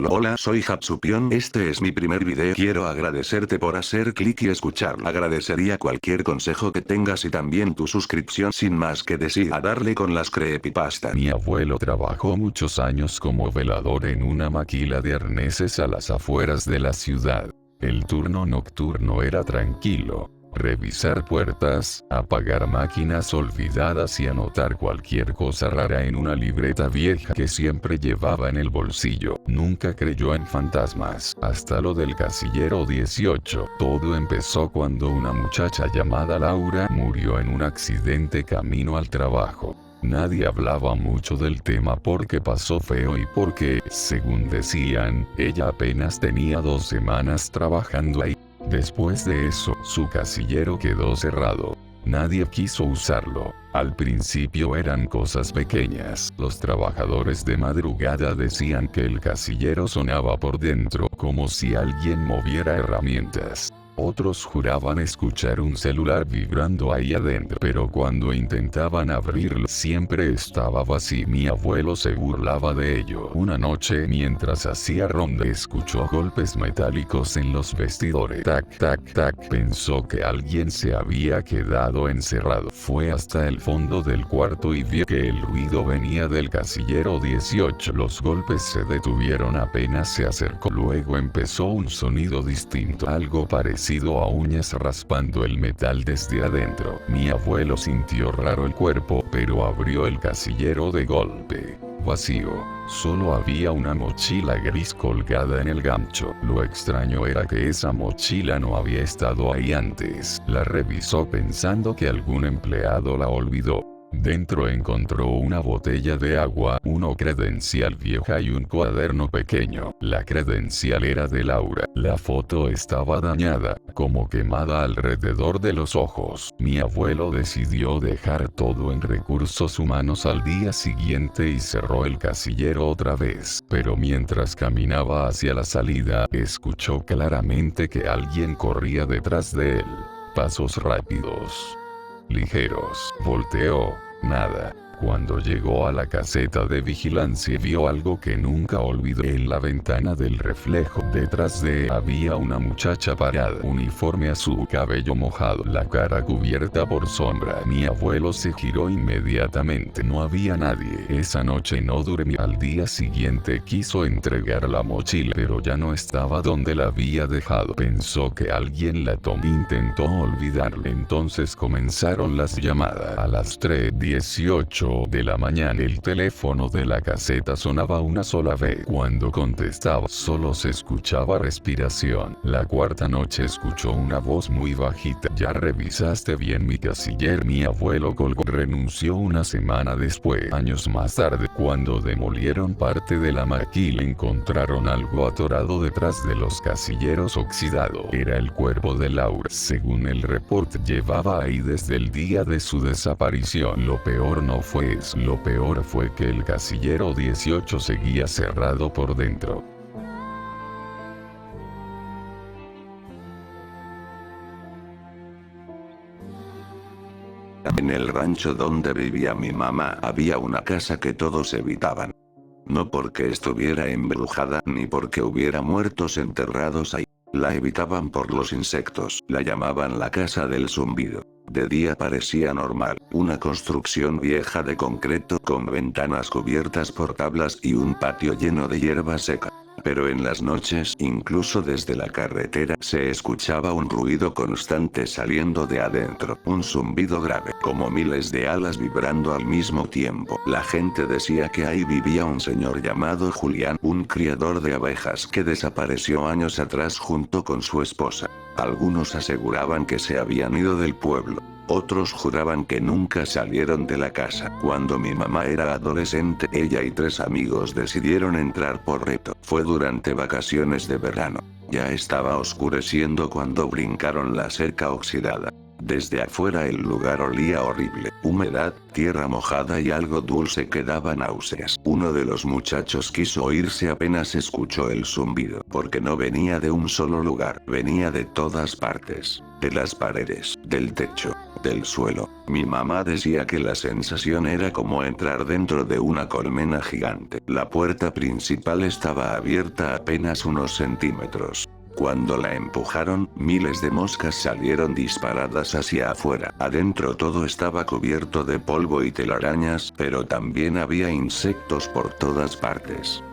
Hola, soy Hatsupion. Este es mi primer video. Quiero agradecerte por hacer clic y escuchar. Agradecería cualquier consejo que tengas y también tu suscripción. Sin más que decir, a darle con las creepypasta. Mi abuelo trabajó muchos años como velador en una maquila de arneses a las afueras de la ciudad. El turno nocturno era tranquilo. Revisar puertas, apagar máquinas olvidadas y anotar cualquier cosa rara en una libreta vieja que siempre llevaba en el bolsillo. Nunca creyó en fantasmas. Hasta lo del casillero 18. Todo empezó cuando una muchacha llamada Laura murió en un accidente camino al trabajo. Nadie hablaba mucho del tema porque pasó feo y porque, según decían, ella apenas tenía 2 semanas trabajando ahí. Después de eso, su casillero quedó cerrado. Nadie quiso usarlo. Al principio eran cosas pequeñas. Los trabajadores de madrugada decían que el casillero sonaba por dentro como si alguien moviera herramientas. Otros juraban escuchar un celular vibrando ahí adentro, pero cuando intentaban abrirlo siempre estaba vacío. Mi abuelo se burlaba de ello. Una noche, mientras hacía ronda, escuchó golpes metálicos en los vestidores. Tac, tac, tac. Pensó que alguien se había quedado encerrado. Fue hasta el fondo del cuarto y vio que el ruido venía del casillero 18. Los golpes se detuvieron apenas se acercó. Luego empezó un sonido distinto, algo parecido a uñas raspando el metal desde adentro. Mi abuelo sintió raro el cuerpo, pero abrió el casillero de golpe. Vacío. Solo había una mochila gris colgada en el gancho. Lo extraño era que esa mochila no había estado ahí antes. La revisó pensando que algún empleado la olvidó. Dentro encontró una botella de agua, una credencial vieja y un cuaderno pequeño. La credencial era de Laura. La foto estaba dañada, como quemada alrededor de los ojos. Mi abuelo decidió dejar todo en recursos humanos al día siguiente y cerró el casillero otra vez. Pero mientras caminaba hacia la salida, escuchó claramente que alguien corría detrás de él. Pasos rápidos. Ligeros. Volteó. Nada. Cuando llegó a la caseta de vigilancia vio algo que nunca olvidó. En la ventana del reflejo detrás de él había una muchacha parada, uniforme azul, cabello mojado, la cara cubierta por sombra. Mi abuelo se giró inmediatamente. No había nadie. Esa noche no durmió. Al día siguiente quiso entregar la mochila, pero ya no estaba donde la había dejado. Pensó que alguien la tomó. Intentó olvidarla. Entonces comenzaron las llamadas. A las 3:18 de la mañana el teléfono de la caseta sonaba una sola vez. Cuando contestaba solo se escuchaba respiración. La cuarta noche escuchó una voz muy bajita. ¿Ya revisaste bien mi casillero? Mi abuelo colgó. Renunció una semana después. Años más tarde, cuando demolieron parte de la maquila, encontraron algo atorado detrás de los casilleros oxidado. Era el cuerpo de Laura. Según el reporte, llevaba ahí desde el día de su desaparición. Lo peor no fue eso. Lo peor fue que el casillero 18 seguía cerrado por dentro. En el rancho donde vivía mi mamá había una casa que todos evitaban. No porque estuviera embrujada ni porque hubiera muertos enterrados ahí. La evitaban por los insectos. La llamaban la casa del zumbido. De día parecía normal, una construcción vieja de concreto con ventanas cubiertas por tablas y un patio lleno de hierba seca. Pero en las noches, incluso desde la carretera, se escuchaba un ruido constante saliendo de adentro, un zumbido grave, como miles de alas vibrando al mismo tiempo. La gente decía que ahí vivía un señor llamado Julián, un criador de abejas que desapareció años atrás junto con su esposa. Algunos aseguraban que se habían ido del pueblo. Otros juraban que nunca salieron de la casa. Cuando mi mamá era adolescente, ella y 3 amigos decidieron entrar por reto. Fue durante vacaciones de verano. Ya estaba oscureciendo cuando brincaron la cerca oxidada. Desde afuera el lugar olía horrible. Humedad, tierra mojada y algo dulce que daba náuseas. Uno de los muchachos quiso irse apenas escuchó el zumbido, porque no venía de un solo lugar, venía de todas partes. De las paredes, del techo. del suelo. Mi mamá decía que la sensación era como entrar dentro de una colmena gigante. La puerta principal estaba abierta apenas unos centímetros. Cuando la empujaron, miles de moscas salieron disparadas hacia afuera. Adentro todo estaba cubierto de polvo y telarañas, pero también había insectos por todas partes.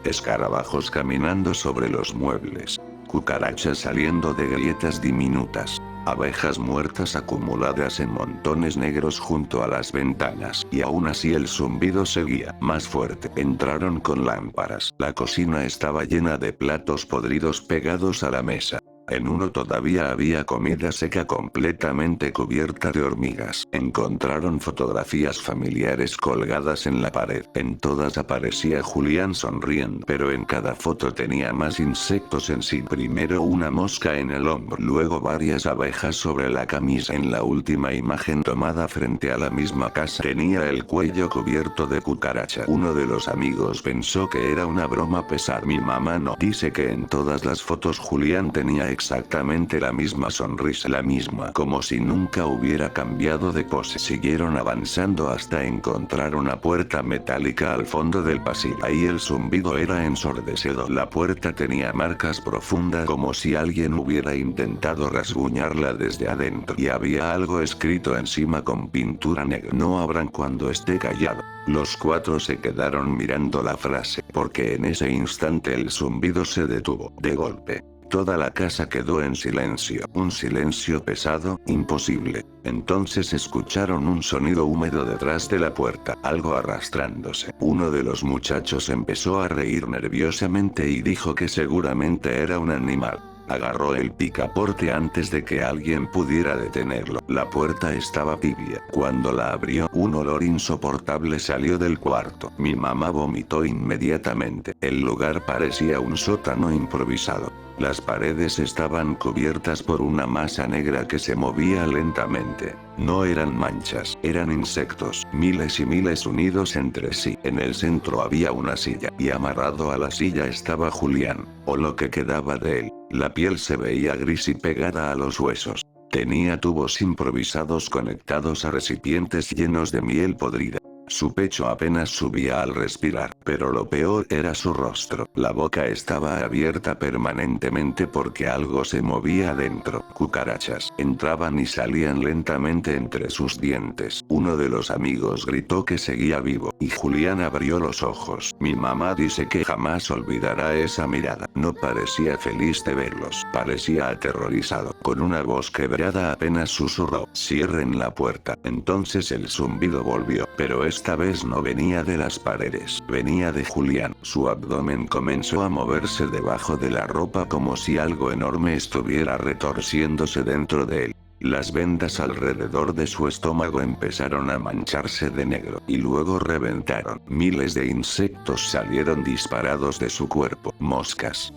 Escarabajos caminando sobre los muebles. Cucarachas saliendo de grietas diminutas. Abejas muertas acumuladas en montones negros junto a las ventanas. Y aún así el zumbido seguía más fuerte. Entraron con lámparas. La cocina estaba llena de platos podridos pegados a la mesa. En uno todavía había comida seca completamente cubierta de hormigas. Encontraron fotografías familiares colgadas en la pared. En todas aparecía Julián sonriendo, pero en cada foto tenía más insectos en sí. Primero una mosca en el hombro, luego varias abejas sobre la camisa. En la última imagen tomada frente a la misma casa tenía el cuello cubierto de cucaracha. Uno de los amigos pensó que era una broma pesar. Mi mamá no. Dice que en todas las fotos Julián tenía exactamente la misma sonrisa, la misma, como si nunca hubiera cambiado de pose. Siguieron avanzando hasta encontrar una puerta metálica al fondo del pasillo. Ahí el zumbido era ensordecedor. La puerta tenía marcas profundas como si alguien hubiera intentado rasguñarla desde adentro. Y había algo escrito encima con pintura negra. No abran cuando esté callado. Los cuatro se quedaron mirando la frase, porque en ese instante el zumbido se detuvo. De golpe. Toda la casa quedó en silencio, un silencio pesado, imposible. Entonces escucharon un sonido húmedo detrás de la puerta, algo arrastrándose. Uno de los muchachos empezó a reír nerviosamente y dijo que seguramente era un animal. Agarró el picaporte antes de que alguien pudiera detenerlo. La puerta estaba tibia. Cuando la abrió, un olor insoportable salió del cuarto. Mi mamá vomitó inmediatamente. El lugar parecía un sótano improvisado. Las paredes estaban cubiertas por una masa negra que se movía lentamente. No eran manchas, eran insectos, miles y miles unidos entre sí. En el centro había una silla, y amarrado a la silla estaba Julián, o lo que quedaba de él. La piel se veía gris y pegada a los huesos. Tenía tubos improvisados conectados a recipientes llenos de miel podrida. Su pecho apenas subía al respirar, pero lo peor era su rostro. La boca estaba abierta permanentemente porque algo se movía adentro. Cucarachas entraban y salían lentamente entre sus dientes. Uno de los amigos gritó que seguía vivo, y Julián abrió los ojos. Mi mamá dice que jamás olvidará esa mirada. No parecía feliz de verlos, parecía aterrorizado. Con una voz quebrada apenas susurró: "Cierren la puerta". Entonces el zumbido volvió, pero esta vez no venía de las paredes, venía de Julián. Su abdomen comenzó a moverse debajo de la ropa como si algo enorme estuviera retorciéndose dentro de él. Las vendas alrededor de su estómago empezaron a mancharse de negro, y luego reventaron. Miles de insectos salieron disparados de su cuerpo. Moscas.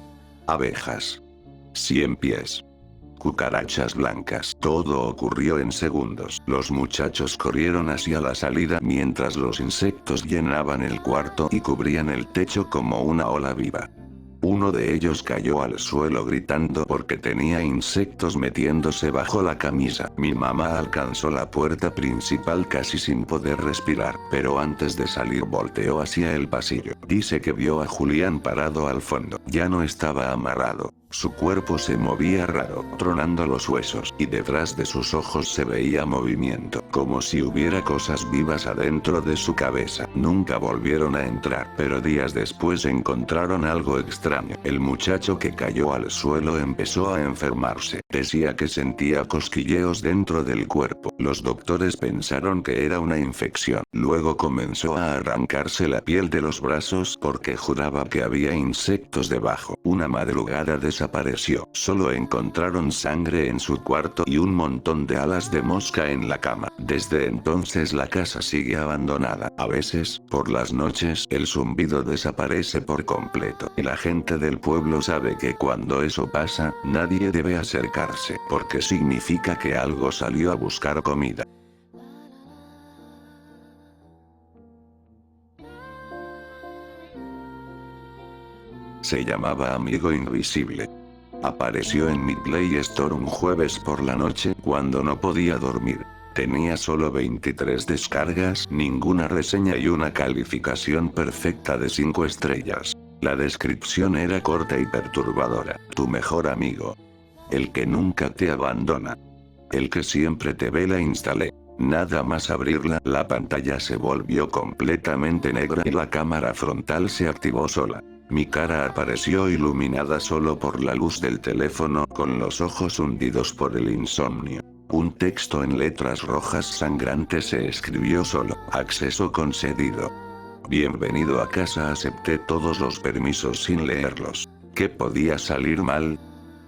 Abejas. 100 pies. Cucarachas blancas. Todo ocurrió en segundos. Los muchachos corrieron hacia la salida mientras los insectos llenaban el cuarto y cubrían el techo como una ola viva. Uno de ellos cayó al suelo gritando porque tenía insectos metiéndose bajo la camisa. Mi mamá alcanzó la puerta principal casi sin poder respirar, pero antes de salir volteó hacia el pasillo. Dice que vio a Julián parado al fondo. Ya no estaba amarrado. Su cuerpo se movía raro, tronando los huesos, y detrás de sus ojos se veía movimiento, como si hubiera cosas vivas adentro de su cabeza. Nunca volvieron a entrar, pero días después encontraron algo extraño. El muchacho que cayó al suelo empezó a enfermarse. Decía que sentía cosquilleos dentro del cuerpo. Los doctores pensaron que era una infección. Luego comenzó a arrancarse la piel de los brazos porque juraba que había insectos debajo. Una madrugada desapareció. Solo encontraron sangre en su cuarto y un montón de alas de mosca en la cama. Desde entonces la casa sigue abandonada. A veces, por las noches, el zumbido desaparece por completo. Y la gente del pueblo sabe que cuando eso pasa, nadie debe acercarse, porque significa que algo salió a buscar comida. Se llamaba Amigo Invisible. Apareció en mi Play Store un jueves por la noche, cuando no podía dormir. Tenía solo 23 descargas, ninguna reseña y una calificación perfecta de 5 estrellas. La descripción era corta y perturbadora. Tu mejor amigo. El que nunca te abandona. El que siempre te ve. La instalé. Nada más abrirla, la pantalla se volvió completamente negra y la cámara frontal se activó sola. Mi cara apareció iluminada solo por la luz del teléfono, con los ojos hundidos por el insomnio. Un texto en letras rojas sangrantes se escribió solo. Acceso concedido. Bienvenido a casa. Acepté todos los permisos sin leerlos. ¿Qué podía salir mal?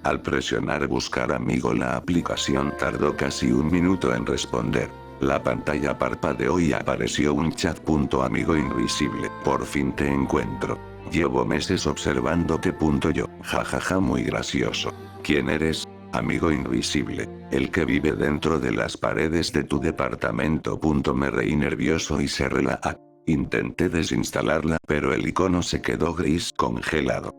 Al presionar buscar amigo, la aplicación tardó casi un minuto en responder. La pantalla parpadeó y apareció un chat. Amigo invisible. Por fin te encuentro. Llevo meses observándote. Yo. Jajaja, muy gracioso. ¿Quién eres? Amigo invisible. El que vive dentro de las paredes de tu departamento. Me reí nervioso y cerré la app. Intenté desinstalarla, pero el icono se quedó gris, congelado.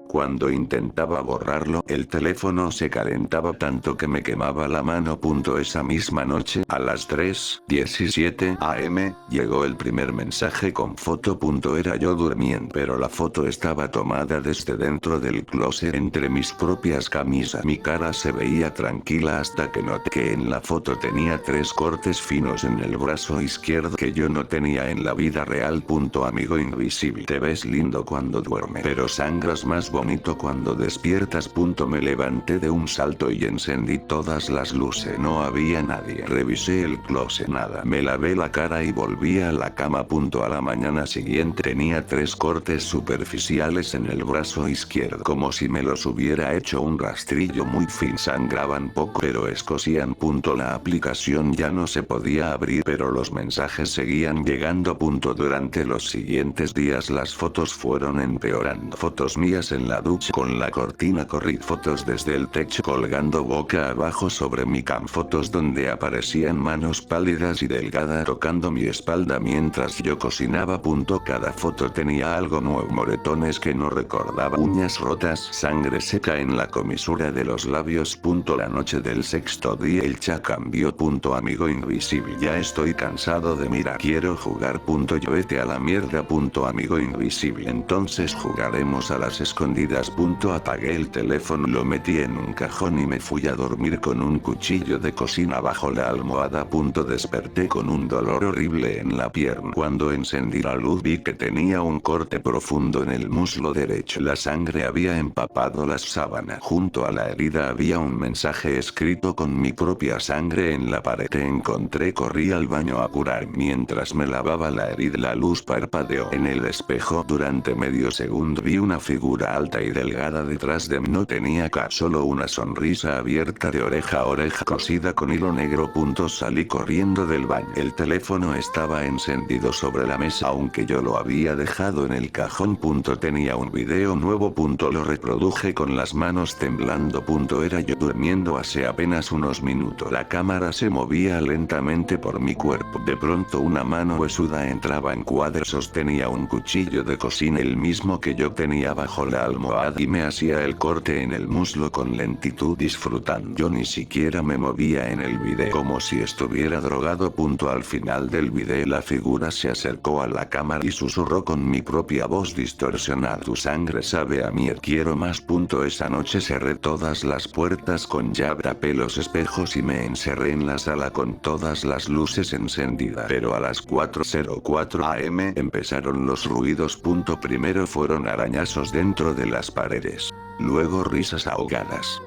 Cuando intentaba borrarlo, el teléfono se calentaba tanto que me quemaba la mano. Esa misma noche, a las 3:17 am, llegó el primer mensaje con foto. Era yo durmiendo, pero la foto estaba tomada desde dentro del closet entre mis propias camisas. Mi cara se veía tranquila hasta que noté que en la foto tenía 3 cortes finos en el brazo izquierdo que yo no tenía en la vida real. Amigo invisible. Te ves lindo cuando duermes, pero sangras más bonito cuando despiertas. Me levanté de un salto y encendí todas las luces. No había nadie. Revisé el closet. Nada. Me lavé la cara y volví a la cama. A la mañana siguiente tenía 3 cortes superficiales en el brazo izquierdo, como si me los hubiera hecho un rastrillo muy fino. Sangraban poco, pero escocían. La aplicación ya no se podía abrir, pero los mensajes seguían llegando. Durante los siguientes días las fotos fueron empeorando. Fotos mías en la ducha con la cortina corrida, fotos desde el techo colgando boca abajo sobre mi cama, fotos donde aparecían manos pálidas y delgadas tocando mi espalda mientras yo cocinaba. Cada foto tenía algo nuevo: moretones que no recordaba, uñas rotas, sangre seca en la comisura de los labios. La noche del 6º día el chat cambió. Amigo invisible. Ya estoy cansado de mirar. Quiero jugar. Yo. Vete a la mierda. Amigo invisible. Entonces jugaremos a las escondidas. Apagué el teléfono, lo metí en un cajón y me fui a dormir con un cuchillo de cocina bajo la almohada. Desperté con un dolor horrible en la pierna. Cuando encendí la luz vi que tenía un corte profundo en el muslo derecho. La sangre había empapado las sábanas. Junto a la herida había un mensaje escrito con mi propia sangre en la pared. Te encontré. Corrí al baño a curar. Mientras me lavaba la herida, la luz parpadeó en el espejo. Durante medio segundo vi una figura alta y delgada detrás de mí. No tenía cara, solo una sonrisa abierta de oreja a oreja cosida con hilo negro. Salí corriendo del baño. El teléfono estaba encendido sobre la mesa, aunque yo lo había dejado en el cajón. Tenía un video nuevo. Lo reproduje con las manos temblando. Era yo durmiendo hace apenas unos minutos. La cámara se movía lentamente por mi cuerpo. De pronto una mano huesuda entraba en cuadro. Sostenía un cuchillo de cocina, el mismo que yo tenía bajo la almohada, y me hacía el corte en el muslo con lentitud, disfrutando. Yo ni siquiera me movía en el video, como si estuviera drogado. Al final del video la figura se acercó a la cámara y susurró con mi propia voz distorsionada: tu sangre sabe a miel, quiero más. Esa noche cerré todas las puertas con llave, tapé los espejos y me encerré en la sala con todas las luces encendidas. Pero a las 4:04 am empezaron los ruidos. Primero fueron arañazos dentro de las paredes. Luego risas ahogadas.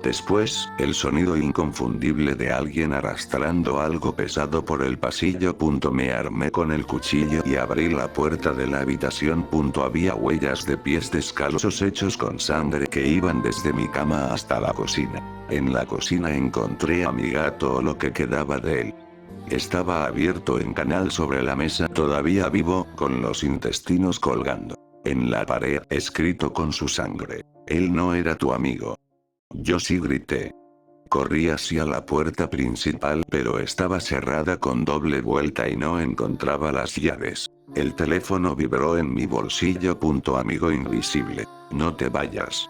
Después, el sonido inconfundible de alguien arrastrando algo pesado por el pasillo. Me armé con el cuchillo y abrí la puerta de la habitación. Había huellas de pies descalzos hechos con sangre que iban desde mi cama hasta la cocina. En la cocina encontré a mi gato, o lo que quedaba de él. Estaba abierto en canal sobre la mesa, todavía vivo, con los intestinos colgando. En la pared, escrito con su sangre: él no era tu amigo. Yo sí, grité. Corrí hacia la puerta principal, pero estaba cerrada con doble vuelta y no encontraba las llaves. El teléfono vibró en mi bolsillo. Amigo invisible. No te vayas.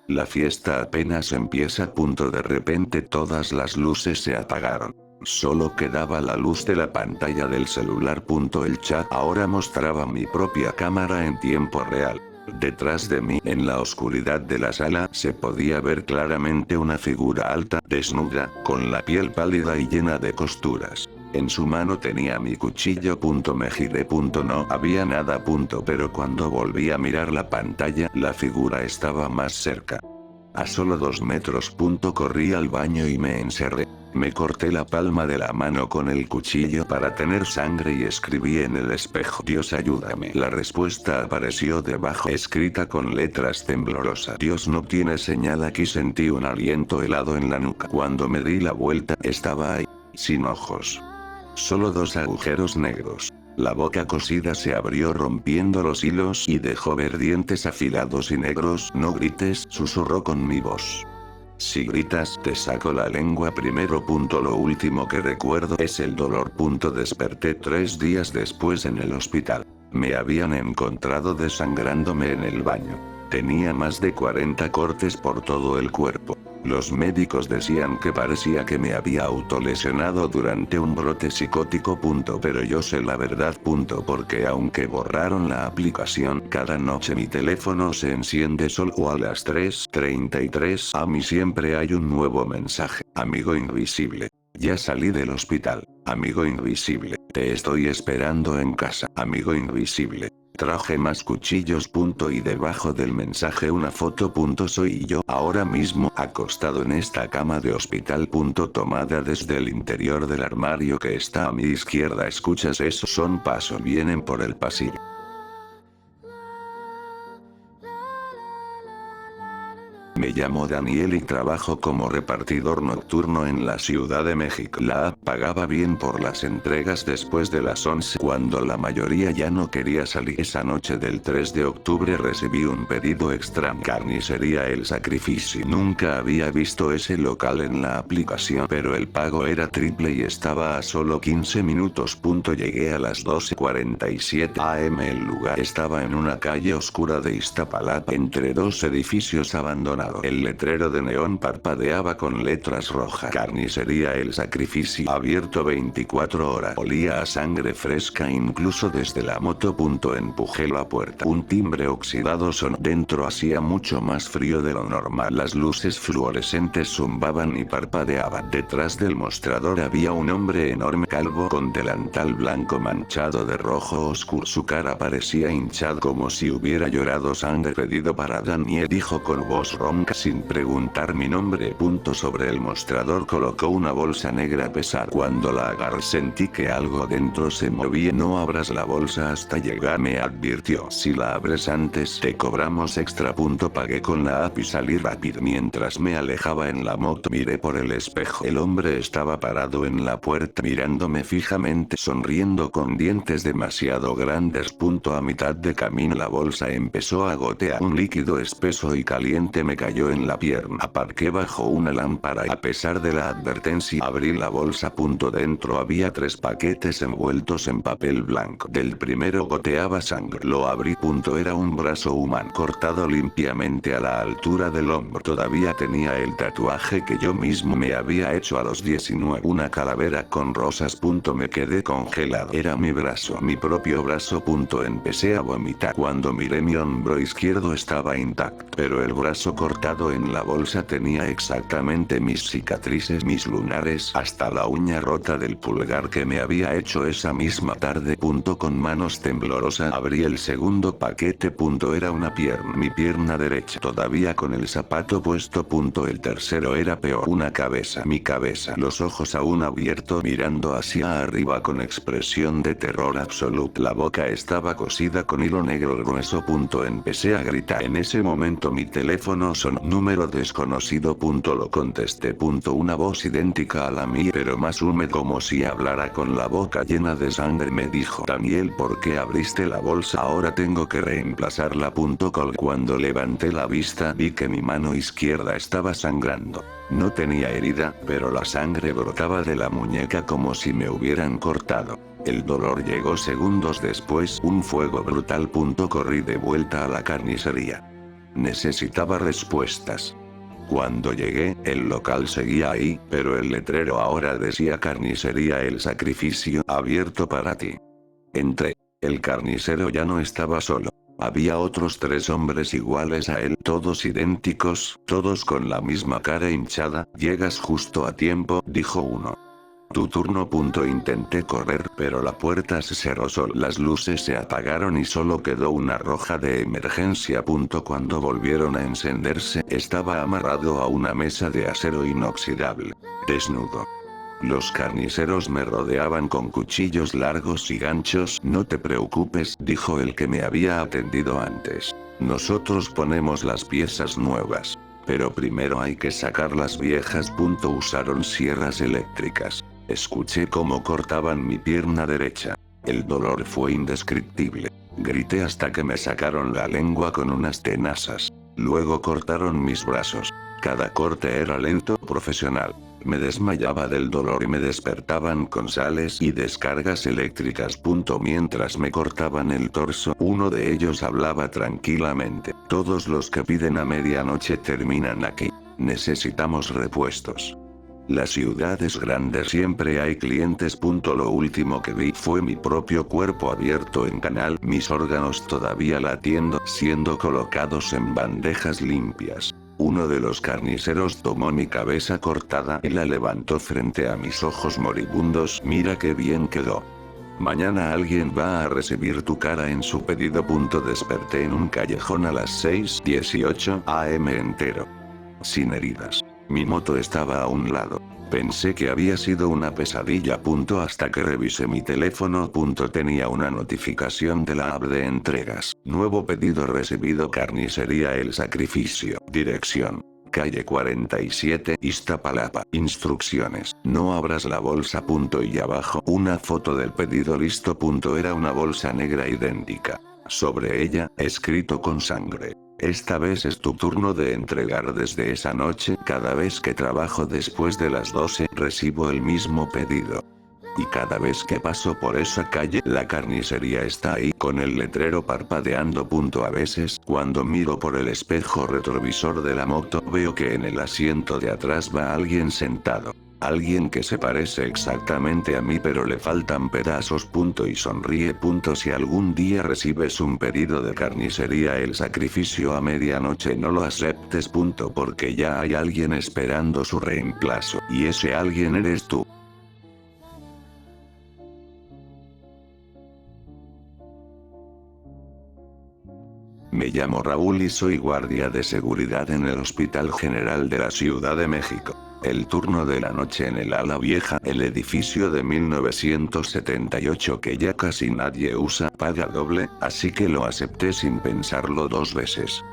La fiesta apenas empieza. De repente todas las luces se apagaron. Solo quedaba la luz de la pantalla del celular. El chat ahora mostraba mi propia cámara en tiempo real. Detrás de mí, en la oscuridad de la sala, se podía ver claramente una figura alta, desnuda, con la piel pálida y llena de costuras. En su mano tenía mi cuchillo. Me giré. No había nada. Pero cuando volví a mirar la pantalla, la figura estaba más cerca. A solo 2 metros. Corrí al baño y me encerré. Me corté la palma de la mano con el cuchillo para tener sangre y escribí en el espejo: Dios ayúdame. La respuesta apareció debajo, escrita con letras temblorosas: Dios no tiene señal aquí. Sentí un aliento helado en la nuca. Cuando me di la vuelta, estaba ahí, sin ojos. Solo 2 agujeros negros. La boca cosida se abrió rompiendo los hilos y dejó ver dientes afilados y negros. No grites, susurró con mi voz. Si gritas, te saco la lengua primero. Lo último que recuerdo es el dolor. Desperté 3 días después en el hospital. Me habían encontrado desangrándome en el baño. Tenía más de 40 cortes por todo el cuerpo. Los médicos decían que parecía que me había autolesionado durante un brote psicótico. Pero yo sé la verdad. Porque aunque borraron la aplicación, cada noche mi teléfono se enciende solo a las 3:33 am y siempre hay un nuevo mensaje. Amigo invisible. Ya salí del hospital. Amigo invisible. Te estoy esperando en casa. Amigo invisible. Traje más cuchillos. Y debajo del mensaje una foto. Soy yo, ahora mismo, acostado en esta cama de hospital. Tomada desde el interior del armario que está a mi izquierda. ¿Escuchas eso? Son pasos. Vienen por el pasillo. Me llamo Daniel y trabajo como repartidor nocturno en la Ciudad de México. La app pagaba bien por las entregas después de las 11, cuando la mayoría ya no quería salir. Esa noche del 3 de octubre recibí un pedido extra: Carnicería El Sacrificio. Nunca había visto ese local en la aplicación, pero el pago era triple y estaba a solo 15 minutos. Llegué a las 12:47 am. El lugar estaba en una calle oscura de Iztapalapa, entre 2 edificios abandonados. El letrero de neón parpadeaba con letras rojas: Carnicería El Sacrificio, abierto 24 horas. Olía a sangre fresca incluso desde la moto. Empujé la puerta. Un timbre oxidado sonó. Dentro hacía mucho más frío de lo normal. Las luces fluorescentes zumbaban y parpadeaban. Detrás del mostrador había un hombre enorme, calvo, con delantal blanco manchado de rojo oscuro. Su cara parecía hinchada, como si hubiera llorado sangre. Pedido para Daniel, dijo con voz ronca sin preguntar mi nombre. Sobre el mostrador colocó una bolsa negra pesada. Cuando la agarré sentí que algo dentro se movía. No abras la bolsa hasta llegar, me advirtió. Si la abres antes, te cobramos extra. Pagué con la app y salí rápido. Mientras me alejaba en la moto, miré por el espejo. El hombre estaba parado en la puerta mirándome fijamente, sonriendo con dientes demasiado grandes. A mitad de camino la bolsa empezó a gotear. Un líquido espeso y caliente me cayó en la pierna. Aparqué bajo una lámpara y a pesar de la advertencia abrí la bolsa. Dentro había 3 paquetes envueltos en papel blanco. Del primero goteaba sangre. Lo abrí. Era un brazo humano cortado limpiamente a la altura del hombro. Todavía tenía el tatuaje que yo mismo me había hecho a los 19. Una calavera con rosas. Me quedé congelado. Era mi brazo, mi propio brazo. Empecé a vomitar. Cuando miré mi hombro izquierdo estaba intacto, pero el brazo cortado en la bolsa tenía exactamente mis cicatrices, mis lunares, hasta la uña rota del pulgar que me había hecho esa misma tarde. Con manos temblorosas abrí el segundo paquete. Era una pierna, mi pierna derecha, todavía con el zapato puesto. El tercero era peor, una cabeza, mi cabeza, los ojos aún abiertos mirando hacia arriba con expresión de terror absoluto. La boca estaba cosida con hilo negro grueso. Empecé a gritar. En ese momento mi teléfono sonó. Número desconocido. Lo contesté. Una voz idéntica a la mía, pero más húmeda, como si hablara con la boca llena de sangre. Me dijo: Daniel, ¿por qué abriste la bolsa? Ahora tengo que reemplazarla. Cuando levanté la vista vi que mi mano izquierda estaba sangrando. No tenía herida, pero la sangre brotaba de la muñeca como si me hubieran cortado. El dolor llegó segundos después. Un fuego brutal. Corrí de vuelta a la carnicería. Necesitaba respuestas. Cuando llegué, el local seguía ahí, pero el letrero ahora decía carnicería El Sacrificio, abierto para ti. Entré. El carnicero ya no estaba solo. Había otros 3 hombres iguales a él, todos idénticos, todos con la misma cara hinchada. Llegas justo a tiempo, dijo uno. Tu turno. Intenté correr, pero la puerta se cerró sola. Las luces se apagaron y solo quedó una roja de emergencia. Cuando volvieron a encenderse, estaba amarrado a una mesa de acero inoxidable. Desnudo. Los carniceros me rodeaban con cuchillos largos y ganchos. No te preocupes, dijo el que me había atendido antes. Nosotros ponemos las piezas nuevas. Pero primero hay que sacar las viejas. Usaron sierras eléctricas. Escuché cómo cortaban mi pierna derecha. El dolor fue indescriptible. Grité hasta que me sacaron la lengua con unas tenazas. Luego cortaron mis brazos. Cada corte era lento, profesional. Me desmayaba del dolor y me despertaban con sales y descargas eléctricas. Mientras me cortaban el torso, uno de ellos hablaba tranquilamente. Todos los que piden a medianoche terminan aquí. Necesitamos repuestos. La ciudad es grande, siempre hay clientes. Lo último que vi fue mi propio cuerpo abierto en canal, mis órganos todavía latiendo, siendo colocados en bandejas limpias. Uno de los carniceros tomó mi cabeza cortada y la levantó frente a mis ojos moribundos. Mira qué bien quedó. Mañana alguien va a recibir tu cara en su pedido. Desperté en un callejón a las 6:18 am entero. Sin heridas. Mi moto estaba a un lado. Pensé que había sido una pesadilla. Hasta que revisé mi teléfono. Tenía una notificación de la app de entregas. Nuevo pedido recibido. Carnicería El Sacrificio. Dirección. Calle 47, Iztapalapa. Instrucciones. No abras la bolsa. Y abajo una foto del pedido. Listo. Era una bolsa negra idéntica. Sobre ella, escrito con sangre. Esta vez es tu turno de entregar. Desde esa noche, cada vez que trabajo después de las 12, recibo el mismo pedido. Y cada vez que paso por esa calle, la carnicería está ahí, con el letrero parpadeando. A veces, cuando miro por el espejo retrovisor de la moto, veo que en el asiento de atrás va alguien sentado. Alguien que se parece exactamente a mí pero le faltan pedazos. Y sonríe. Si algún día recibes un pedido de carnicería El Sacrificio a medianoche, no lo aceptes. Porque ya hay alguien esperando su reemplazo. Y ese alguien eres tú. Me llamo Raúl y soy guardia de seguridad en el Hospital General de la Ciudad de México. El turno de la noche en el ala vieja, el edificio de 1978 que ya casi nadie usa, paga doble, así que lo acepté sin pensarlo 2 veces.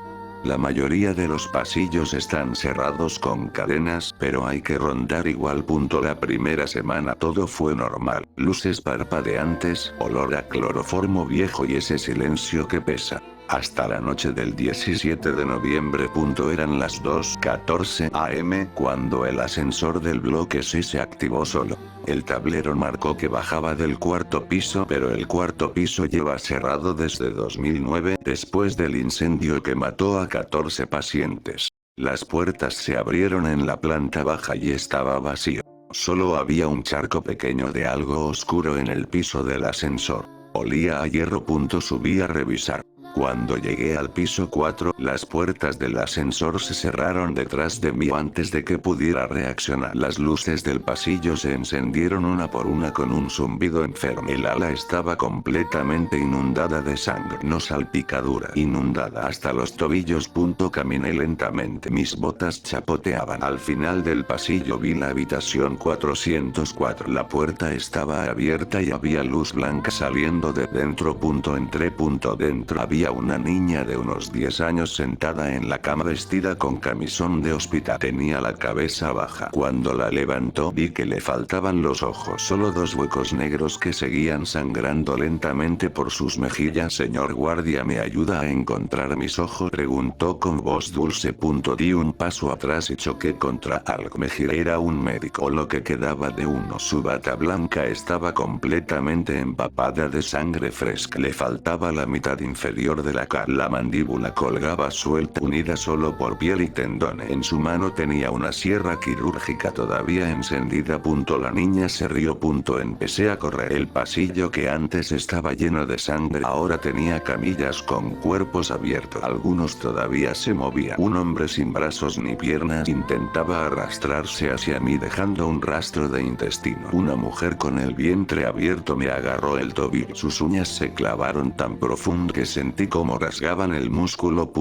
La mayoría de los pasillos están cerrados con cadenas, pero hay que rondar igual. La primera semana todo fue normal, luces parpadeantes, olor a cloroformo viejo y ese silencio que pesa. Hasta la noche del 17 de noviembre. Eran las 2:14 am cuando el ascensor del bloque C se activó solo. El tablero marcó que bajaba del 4.º piso, pero el 4.º piso lleva cerrado desde 2009, después del incendio que mató a 14 pacientes. Las puertas se abrieron en la planta baja y estaba vacío. Solo había un charco pequeño de algo oscuro en el piso del ascensor. Olía a hierro. Subí a revisar. Cuando llegué al piso 4, las puertas del ascensor se cerraron detrás de mí antes de que pudiera reaccionar. Las luces del pasillo se encendieron una por una con un zumbido enfermo. El ala estaba completamente inundada de sangre, no salpicadura, inundada hasta los tobillos. Caminé lentamente, mis botas chapoteaban. Al final del pasillo vi la habitación 404. La puerta estaba abierta y había luz blanca saliendo de dentro. Entré. Dentro había una niña de unos 10 años sentada en la cama vestida con camisón de hospital. Tenía la cabeza baja. Cuando la levantó vi que le faltaban los ojos. Solo 2 huecos negros que seguían sangrando lentamente por sus mejillas. Señor guardia, ¿me ayuda a encontrar mis ojos?, preguntó con voz dulce. Di un paso atrás y choqué contra algo. Me giré. Era un médico, o lo que quedaba de uno. Su bata blanca estaba completamente empapada de sangre fresca. Le faltaba la mitad inferior superior de la cara. La mandíbula colgaba suelta unida solo por piel y tendón. En su mano tenía una sierra quirúrgica todavía encendida. La niña se rió. Empecé a correr. El pasillo que antes estaba lleno de sangre ahora tenía camillas con cuerpos abiertos. Algunos todavía se movían. Un hombre sin brazos ni piernas intentaba arrastrarse hacia mí dejando un rastro de intestino. Una mujer con el vientre abierto me agarró el tobillo. Sus uñas se clavaron tan profundo que sentí como rasgaban el músculo.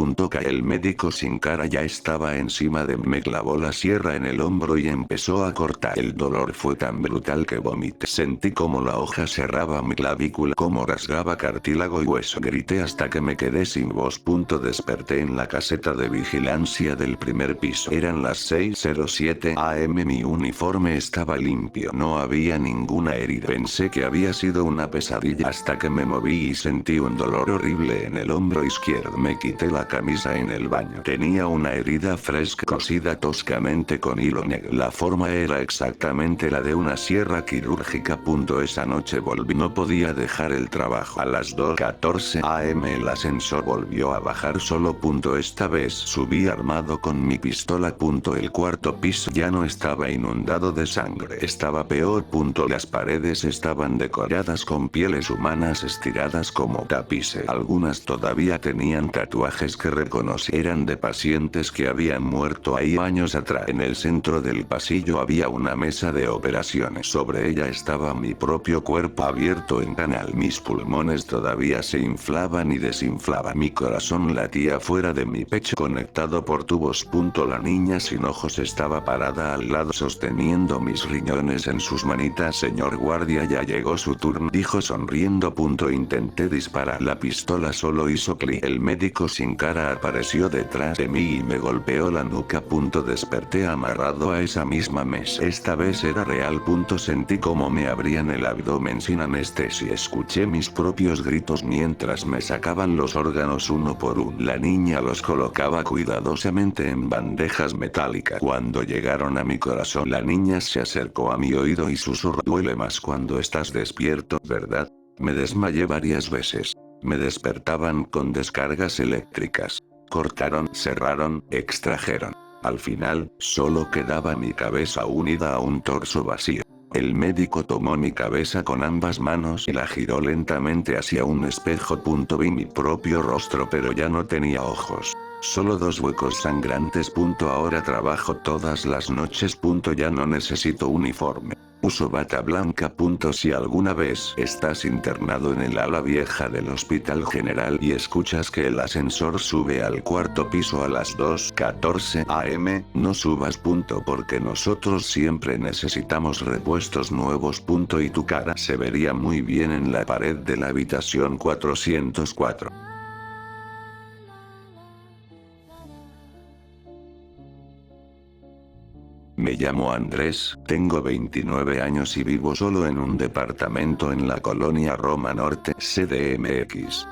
El médico sin cara ya estaba encima de mí. Me clavó la sierra en el hombro y empezó a cortar. El dolor fue tan brutal que vomité. Sentí como la hoja cerraba mi clavícula, como rasgaba cartílago y hueso. Grité hasta que me quedé sin voz. Desperté en la caseta de vigilancia del primer piso. Eran las 6:07 am. Mi uniforme estaba limpio. No había ninguna herida. Pensé que había sido una pesadilla hasta que me moví y sentí un dolor horrible en el hombro izquierdo. Me quité la camisa en el baño. Tenía una herida fresca cosida toscamente con hilo negro. La forma era exactamente la de una sierra quirúrgica. Esa noche volví. No podía dejar el trabajo. A las 2:14 am el ascensor volvió a bajar solo. Esta vez subí armado con mi pistola. El cuarto piso ya no estaba inundado de sangre. Estaba peor. Las paredes estaban decoradas con pieles humanas estiradas como tapices. Algunas todavía tenían tatuajes que reconocí. Eran de pacientes que habían muerto ahí años atrás. En el centro del pasillo había una mesa de operaciones. Sobre ella estaba mi propio cuerpo abierto en canal. Mis pulmones todavía se inflaban y desinflaban. Mi corazón latía fuera de mi pecho conectado por tubos. La niña sin ojos estaba parada al lado sosteniendo mis riñones en sus manitas. Señor guardia, ya llegó su turno, dijo sonriendo. Intenté disparar. La pistola solo hizo clic. El médico sin cara apareció detrás de mí y me golpeó la nuca. Desperté amarrado a esa misma mesa. Esta vez era real. Sentí como me abrían el abdomen sin anestesia. Escuché mis propios gritos mientras me sacaban los órganos uno por uno. La niña los colocaba cuidadosamente en bandejas metálicas. Cuando llegaron a mi corazón, la niña se acercó a mi oído y susurró: duele más cuando estás despierto, ¿verdad? Me desmayé varias veces. Me despertaban con descargas eléctricas. Cortaron, cerraron, extrajeron. Al final, solo quedaba mi cabeza unida a un torso vacío. El médico tomó mi cabeza con ambas manos y la giró lentamente hacia un espejo. Vi mi propio rostro, pero ya no tenía ojos. Solo dos huecos sangrantes. Ahora trabajo todas las noches. Ya no necesito uniforme. Uso bata blanca. Si alguna vez estás internado en el ala vieja del Hospital General y escuchas que el ascensor sube al cuarto piso a las 2:14 am, no subas. Porque nosotros siempre necesitamos repuestos nuevos. Y tu cara se vería muy bien en la pared de la habitación 404. Me llamo Andrés, tengo 29 años y vivo solo en un departamento en la colonia Roma Norte, CDMX.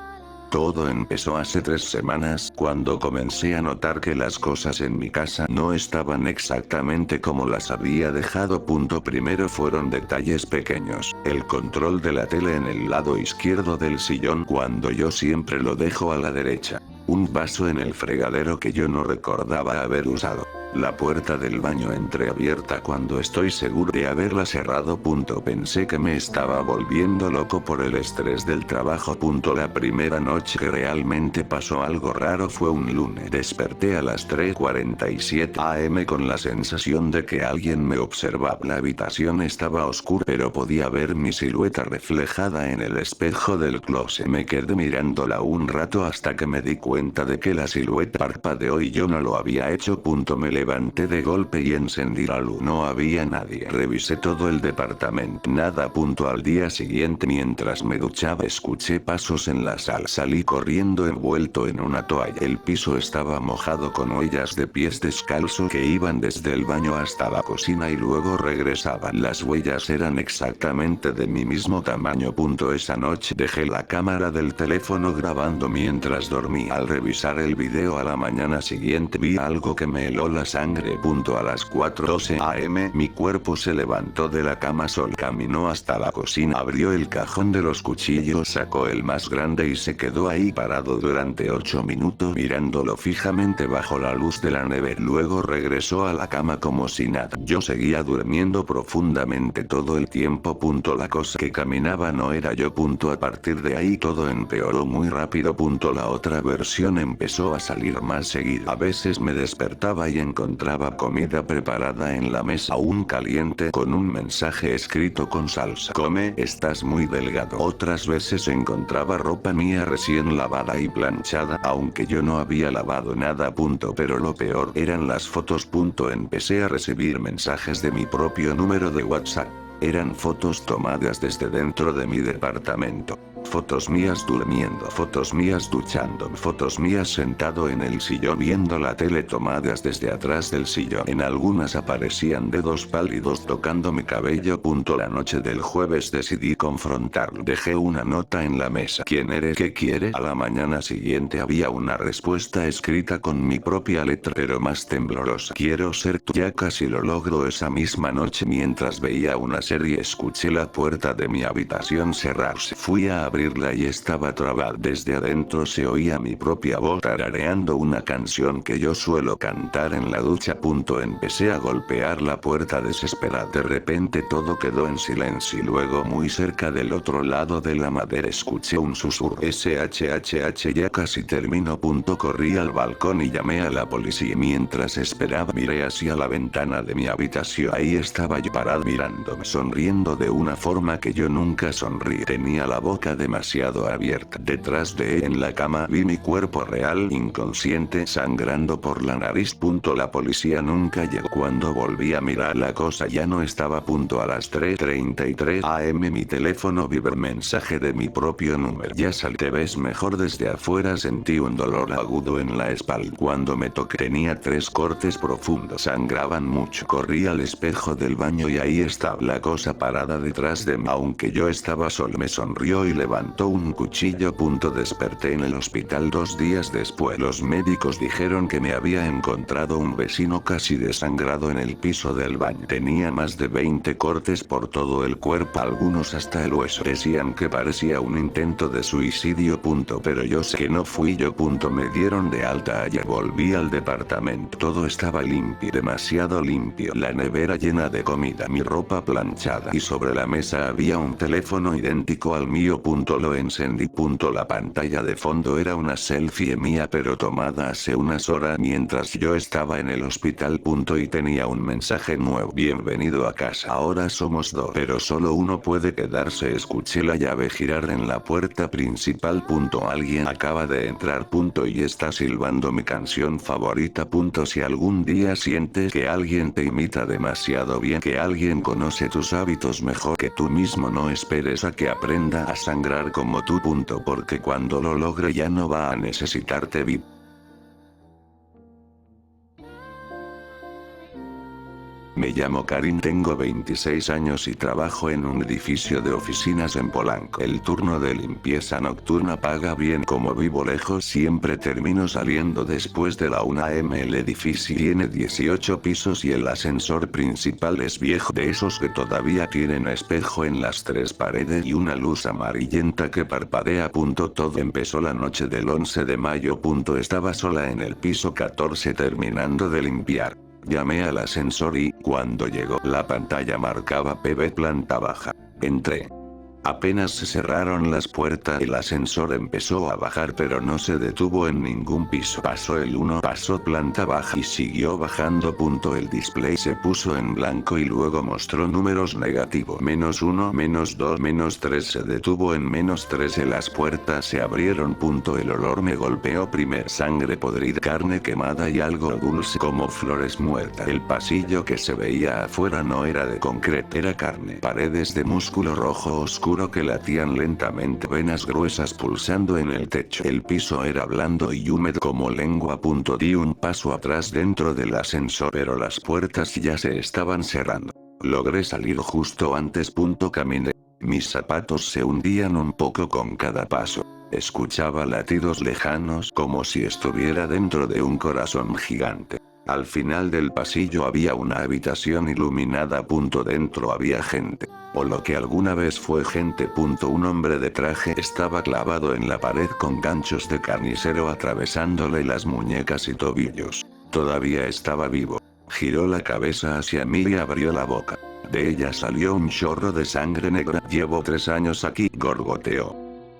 Todo empezó hace 3 semanas, cuando comencé a notar que las cosas en mi casa no estaban exactamente como las había dejado. Primero fueron detalles pequeños: el control de la tele en el lado izquierdo del sillón cuando yo siempre lo dejo a la derecha. Un vaso en el fregadero que yo no recordaba haber usado. La puerta del baño entreabierta cuando estoy seguro de haberla cerrado. Pensé que me estaba volviendo loco por el estrés del trabajo. La primera noche que realmente pasó algo raro fue un lunes. Desperté a las 3:47 am con la sensación de que alguien me observaba. La habitación estaba oscura, pero podía ver mi silueta reflejada en el espejo del closet. Me quedé mirándola un rato hasta que me di cuenta de que la silueta parpadeó y yo no lo había hecho. Me levanté de golpe y encendí la luz. No había nadie. Revisé todo el departamento. Nada. Al día siguiente, mientras me duchaba, escuché pasos en la sala. Salí corriendo envuelto en una toalla. El piso estaba mojado con huellas de pies descalzos que iban desde el baño hasta la cocina y luego regresaban. Las huellas eran exactamente de mi mismo tamaño. Esa noche dejé la cámara del teléfono grabando mientras dormía. Al revisar el video a la mañana siguiente vi algo que me heló la sangre. A las 4:12 am mi cuerpo se levantó de la cama solo, caminó hasta la cocina, abrió el cajón de los cuchillos, sacó el más grande y se quedó ahí parado durante 8 minutos mirándolo fijamente bajo la luz de la nevera. Luego regresó a la cama como si nada. Yo seguía durmiendo profundamente todo el tiempo. La cosa que caminaba no era yo. A partir de ahí todo empeoró muy rápido. La otra versión empezó a salir más seguido. A veces me despertaba y encontraba comida preparada en la mesa aún caliente con un mensaje escrito con salsa: come, estás muy delgado. Otras veces encontraba ropa mía recién lavada y planchada, aunque yo no había lavado nada. Pero lo peor eran las fotos. Empecé a recibir mensajes de mi propio número de WhatsApp. Eran fotos tomadas desde dentro de mi departamento. Fotos mías durmiendo, fotos mías duchando, fotos mías sentado en el sillón viendo la tele tomadas desde atrás del sillón. En algunas aparecían dedos pálidos tocando mi cabello. La noche del jueves decidí confrontarlo. Dejé una nota en la mesa: ¿quién eres? ¿Qué quiere? A la mañana siguiente había una respuesta escrita con mi propia letra pero más temblorosa: quiero ser tú. Ya casi lo logro. Esa misma noche mientras veía una serie escuché la puerta de mi habitación cerrarse. Fui a abrirla y estaba trabada. Desde adentro se oía mi propia voz tarareando una canción que yo suelo cantar en la ducha. Empecé a golpear la puerta desesperada. De repente todo quedó en silencio y luego muy cerca del otro lado de la madera escuché un susurro: SHHH, ya casi termino. Corrí al balcón y llamé a la policía. Mientras esperaba miré hacia la ventana de mi habitación. Ahí estaba yo parado mirándome, sonriendo de una forma que yo nunca sonríe. Tenía la boca demasiado abierta. Detrás de él en la cama vi mi cuerpo real, inconsciente, sangrando por la nariz. La policía nunca llegó. Cuando volví a mirar la cosa ya no estaba. A las 3:33 am mi teléfono vibró. Mensaje de mi propio número: ya salí, te ves mejor desde afuera. Sentí un dolor agudo en la espalda. Cuando me toqué tenía 3 cortes profundos, sangraban mucho. Corrí al espejo del baño y ahí estaba la cosa parada detrás de mí. Aunque yo estaba solo, me sonrió y levantó un cuchillo. Desperté en el hospital 2 días después. Los médicos dijeron que me había encontrado un vecino casi desangrado en el piso del baño. Tenía más de 20 cortes por todo el cuerpo, algunos hasta el hueso. Decían que parecía un intento de suicidio. Pero yo sé que no fui yo. Me dieron de alta. Ayer volví al departamento. Todo estaba limpio, demasiado limpio. La nevera llena de comida, mi ropa planchada y sobre la mesa había un teléfono idéntico al mío. Lo encendí. La pantalla de fondo era una selfie mía pero tomada hace unas horas mientras yo estaba en el hospital. Y tenía un mensaje nuevo: bienvenido a casa. Ahora somos 2, pero solo uno puede quedarse. Escuché la llave girar en la puerta principal. Alguien acaba de entrar. Y está silbando mi canción favorita. Si algún día sientes que alguien te imita demasiado bien, que alguien conoce tus hábitos mejor que tú mismo, no esperes a que aprenda a sangrar como tú. Porque cuando lo logre ya no va a necesitarte. Me llamo Karim, tengo 26 años y trabajo en un edificio de oficinas en Polanco. El turno de limpieza nocturna paga bien. Como vivo lejos siempre termino saliendo después de la 1 am. El edificio tiene 18 pisos y el ascensor principal es viejo, de esos que todavía tienen espejo en las 3 paredes y una luz amarillenta que parpadea. Todo empezó la noche del 11 de mayo. Estaba sola en el piso 14 terminando de limpiar. Llamé al ascensor y, cuando llegó, la pantalla marcaba PB planta baja. Entré. Apenas se cerraron las puertas, el ascensor empezó a bajar pero no se detuvo en ningún piso. Pasó el 1, pasó planta baja y siguió bajando. El display se puso en blanco y luego mostró números negativos: -1, -2, -3. Se detuvo en -13. Las puertas se abrieron. El olor me golpeó. Primer sangre podrida, carne quemada y algo dulce como flores muertas. El pasillo que se veía afuera no era de concreto, era carne. Paredes de músculo rojo oscuro que latían lentamente, venas gruesas pulsando en el techo. El piso era blando y húmedo como lengua. Di un paso atrás dentro del ascensor pero las puertas ya se estaban cerrando. Logré salir justo antes. Caminé. Mis zapatos se hundían un poco con cada paso. Escuchaba latidos lejanos como si estuviera dentro de un corazón gigante. Al final del pasillo había una habitación iluminada. Dentro había gente. O lo que alguna vez fue gente. Un hombre de traje estaba clavado en la pared con ganchos de carnicero atravesándole las muñecas y tobillos. Todavía estaba vivo. Giró la cabeza hacia mí y abrió la boca. De ella salió un chorro de sangre negra. Llevo 3 años aquí, gorgoteó.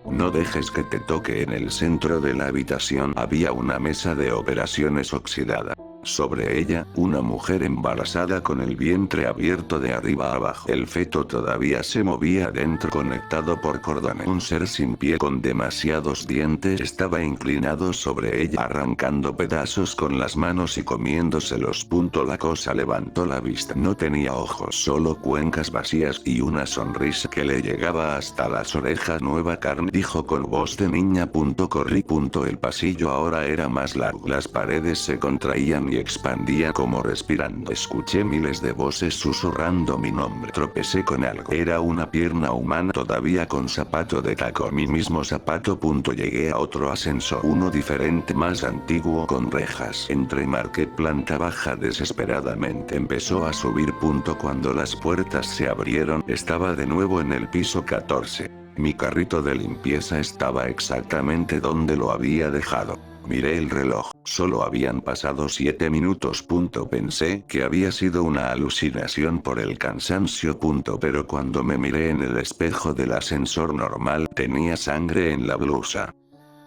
No dejes que te toque. En el centro de la habitación había una mesa de operaciones oxidada. Sobre ella, una mujer embarazada con el vientre abierto de arriba a abajo. El feto todavía se movía dentro conectado por cordones. Un ser sin pie con demasiados dientes estaba inclinado sobre ella arrancando pedazos con las manos y comiéndoselos. La cosa levantó la vista. No tenía ojos, solo cuencas vacías y una sonrisa que le llegaba hasta las orejas. Nueva carne, dijo con voz de niña. Corrí. El pasillo ahora era más largo. Las paredes se contraían y expandía como respirando. Escuché miles de voces susurrando mi nombre. Tropecé con algo. Era una pierna humana todavía con zapato de taco. Mi mismo zapato. Llegué a otro ascensor. Uno diferente, más antiguo, con rejas. Entré, marqué planta baja desesperadamente. Empezó a subir. Cuando las puertas se abrieron, estaba de nuevo en el piso 14. Mi carrito de limpieza estaba exactamente donde lo había dejado. Miré el reloj, solo habían pasado 7 minutos. Pensé que había sido una alucinación por el cansancio. Pero cuando me miré en el espejo del ascensor normal, tenía sangre en la blusa.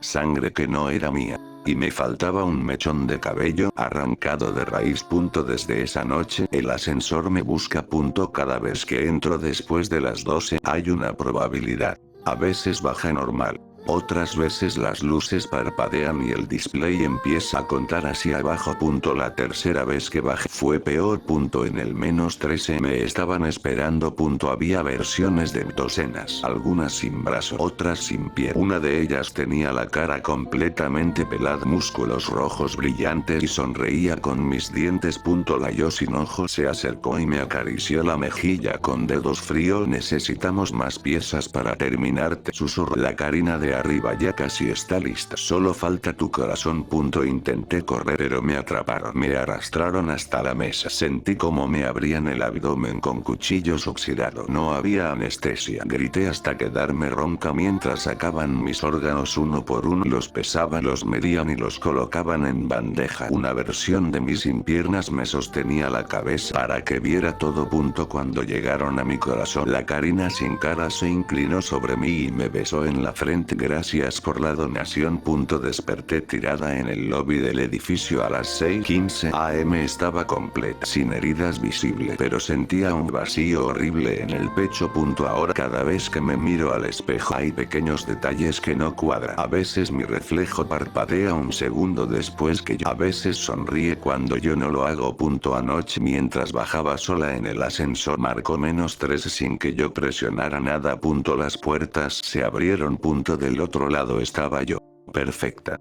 Sangre que no era mía. Y me faltaba un mechón de cabello arrancado de raíz. Desde esa noche, el ascensor me busca. Cada vez que entro después de las 12, hay una probabilidad. A veces baja normal. Otras veces las luces parpadean y el display empieza a contar hacia abajo. La tercera vez que bajé fue peor. En el -13 me estaban esperando. Había versiones de docenas, algunas sin brazo, otras sin pie. Una de ellas tenía la cara completamente pelada, músculos rojos brillantes y sonreía con mis dientes. La yo sin ojos se acercó y me acarició la mejilla con dedos fríos. Necesitamos más piezas para terminarte, susurró. La Karina de arriba ya casi está lista. Solo falta tu corazón. Intenté correr pero me atraparon. Me arrastraron hasta la mesa. Sentí como me abrían el abdomen con cuchillos oxidados. No había anestesia. Grité hasta quedarme ronca mientras sacaban mis órganos uno por uno. Los pesaban, los medían y los colocaban en bandeja. Una versión de mí sin piernas me sostenía la cabeza para que viera todo. Cuando llegaron a mi corazón, la Karina sin cara se inclinó sobre mí y me besó en la frente. Gracias por la donación. Desperté tirada en el lobby del edificio a las 6:15 am. Estaba completa, sin heridas visibles, pero sentía un vacío horrible en el pecho. Ahora cada vez que me miro al espejo hay pequeños detalles que no cuadran. A veces mi reflejo parpadea un segundo después que yo. A veces sonríe cuando yo no lo hago. Anoche mientras bajaba sola en el ascensor marcó -13 sin que yo presionara nada. Las puertas se abrieron. Del otro lado estaba yo. Perfecta.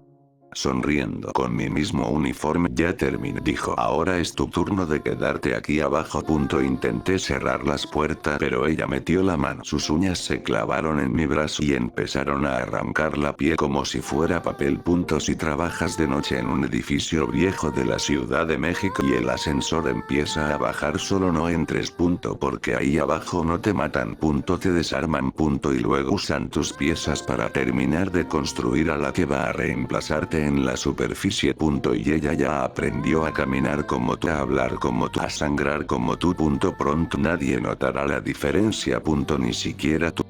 Sonriendo con mi mismo uniforme. Ya terminé, dijo. Ahora es tu turno de quedarte aquí abajo. Intenté cerrar las puertas pero ella metió la mano. Sus uñas se clavaron en mi brazo y empezaron a arrancar la piel como si fuera papel. Si trabajas de noche en un edificio viejo de la Ciudad de México y el ascensor empieza a bajar, solo no entres. Porque ahí abajo no te matan. Te desarman. Y luego usan tus piezas para terminar de construir a la que va a reemplazarte en la superficie. Y ella ya aprendió a caminar como tú, a hablar como tú, a sangrar como tú. Pronto nadie notará la diferencia. Ni siquiera tú.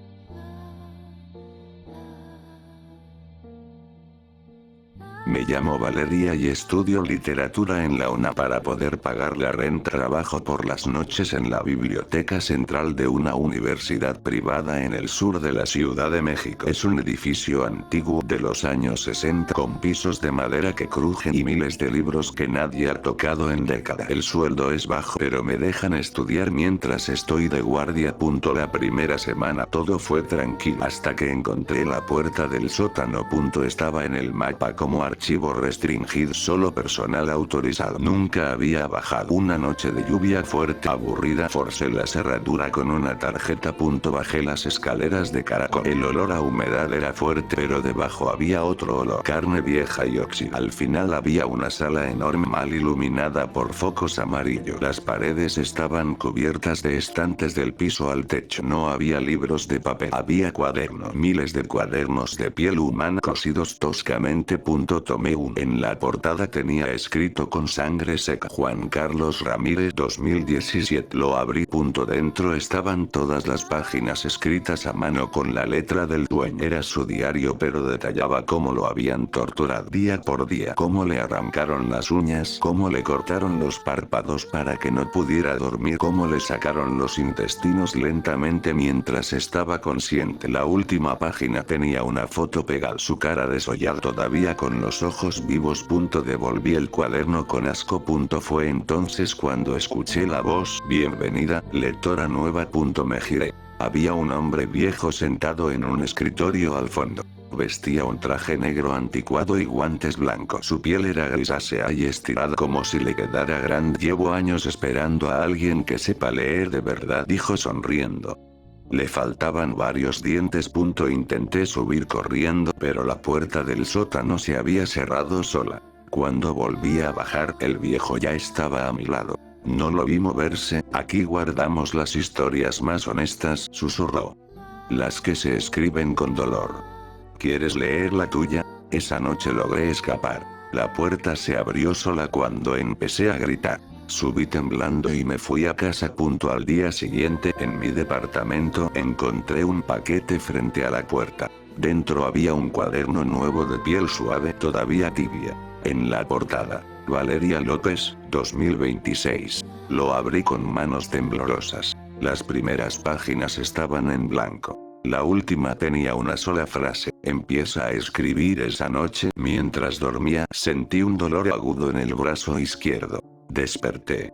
Me llamo Valeria y estudio literatura en la UNAM. Para poder pagar la renta trabajo por las noches en la biblioteca central de una universidad privada en el sur de la Ciudad de México. Es un edificio antiguo de los años 60 con pisos de madera que crujen y miles de libros que nadie ha tocado en décadas. El sueldo es bajo pero me dejan estudiar mientras estoy de guardia. La primera semana todo fue tranquilo hasta que encontré la puerta del sótano. Estaba en el mapa como archivo Archivo restringido, solo personal autorizado. Nunca había bajado. Una noche de lluvia fuerte aburrida, forcé la cerradura con una tarjeta. Bajé las escaleras de caracol. El olor a humedad era fuerte, pero debajo había otro olor. Carne vieja y óxido. Al final había una sala enorme mal iluminada por focos amarillos. Las paredes estaban cubiertas de estantes del piso al techo. No había libros de papel. Había cuadernos. Miles de cuadernos de piel humana cosidos toscamente. Tomé uno. En la portada tenía escrito con sangre seca: Juan Carlos Ramírez 2017. Lo abrí. Dentro estaban todas las páginas escritas a mano con la letra del dueño. Era su diario, pero detallaba cómo lo habían torturado día por día, cómo le arrancaron las uñas, cómo le cortaron los párpados para que no pudiera dormir, cómo le sacaron los intestinos lentamente mientras estaba consciente. La última página tenía una foto pegada, su cara desollada todavía con los ojos vivos. Devolví el cuaderno con asco. Fue entonces cuando escuché la voz: bienvenida, lectora nueva. Me giré. Había un hombre viejo sentado en un escritorio al fondo. Vestía un traje negro anticuado y guantes blancos. Su piel era grisácea y estirada como si le quedara grande. Llevo años esperando a alguien que sepa leer de verdad, dijo sonriendo. Le faltaban varios dientes. Intenté subir corriendo, pero la puerta del sótano se había cerrado sola. Cuando volví a bajar, el viejo ya estaba a mi lado. No lo vi moverse. Aquí guardamos las historias más honestas, susurró. Las que se escriben con dolor. ¿Quieres leer la tuya? Esa noche logré escapar. La puerta se abrió sola cuando empecé a gritar. Subí temblando y me fui a casa. Al día siguiente, en mi departamento, encontré un paquete frente a la puerta. Dentro había un cuaderno nuevo de piel suave, todavía tibia. En la portada: Valeria López, 2026. Lo abrí con manos temblorosas. Las primeras páginas estaban en blanco. La última tenía una sola frase: empieza a escribir. Esa noche, mientras dormía, sentí un dolor agudo en el brazo izquierdo. Desperté.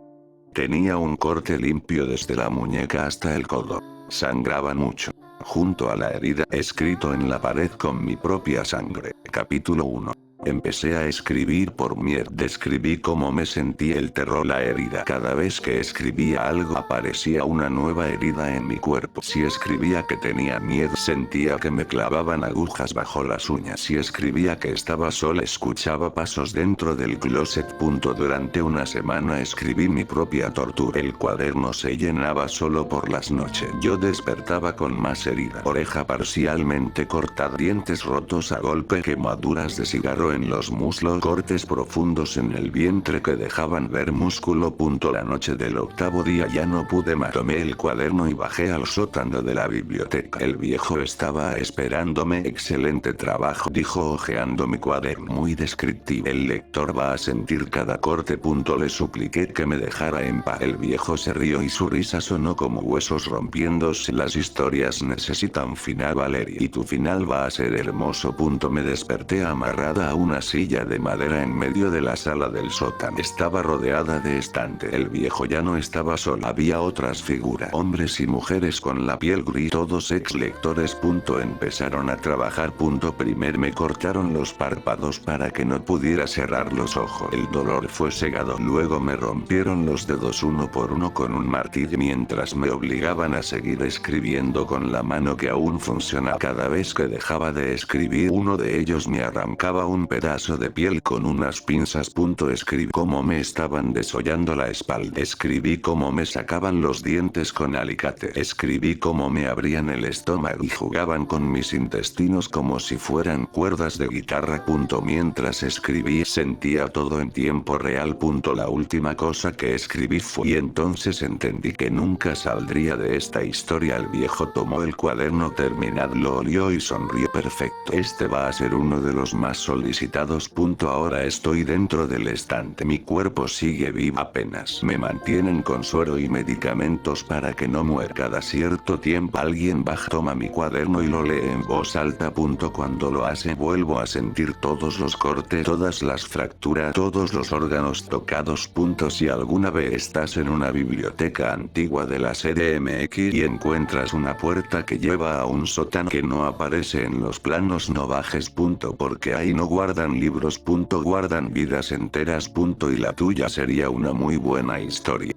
Tenía un corte limpio desde la muñeca hasta el codo. Sangraba mucho. Junto a la herida, escrito en la pared con mi propia sangre. Capítulo 1. Empecé a escribir por miedo. Describí cómo me sentí, el terror, la herida. Cada vez que escribía algo aparecía una nueva herida en mi cuerpo. Si escribía que tenía miedo, sentía que me clavaban agujas bajo las uñas. Si escribía que estaba sola, escuchaba pasos dentro del closet. Durante una semana escribí mi propia tortura. El cuaderno se llenaba solo por las noches. Yo despertaba con más herida. Oreja parcialmente cortada, dientes rotos a golpe, quemaduras de cigarro en los muslos, cortes profundos en el vientre que dejaban ver músculo. La noche del 8º día ya no pude más. Tomé el cuaderno y bajé al sótano de la biblioteca. El viejo estaba esperándome. Excelente trabajo, dijo hojeando mi cuaderno. Muy descriptivo. El lector va a sentir cada corte. Le supliqué que me dejara en paz. El viejo se rió y su risa sonó como huesos rompiéndose. Las historias necesitan final, Valeria, y tu final va a ser hermoso. Me desperté amarrada a una silla de madera en medio de la sala del sótano. Estaba rodeada de estantes. El viejo ya no estaba solo. Había otras figuras, hombres y mujeres con la piel gris, todos ex lectores. Empezaron a trabajar. Primero me cortaron los párpados para que no pudiera cerrar los ojos. El dolor fue cegado. Luego me rompieron los dedos uno por uno con un martillo mientras me obligaban a seguir escribiendo con la mano que aún funcionaba. Cada vez que dejaba de escribir, uno de ellos me arrancaba un pedazo de piel con unas pinzas. Escribí cómo me estaban desollando la espalda. Escribí cómo me sacaban los dientes con alicate. Escribí cómo me abrían el estómago y jugaban con mis intestinos como si fueran cuerdas de guitarra. Mientras escribí, sentía todo en tiempo real. La última cosa que escribí fue: y entonces entendí que nunca saldría de esta historia. El viejo tomó el cuaderno terminado, lo olió y sonrió. Perfecto. Este va a ser uno de los más solicitados. Ahora estoy dentro del estante. Mi cuerpo sigue vivo. Apenas me mantienen con suero y medicamentos para que no muera. Cada cierto tiempo alguien baja, toma mi cuaderno y lo lee en voz alta. Cuando lo hace, vuelvo a sentir todos los cortes, todas las fracturas, todos los órganos tocados. Si alguna vez estás en una biblioteca antigua de la serie MX y encuentras una puerta que lleva a un sótano que no aparece en los planos, no bajes. Porque ahí no guarda guardan libros. Guardan vidas enteras. Y la tuya sería una muy buena historia.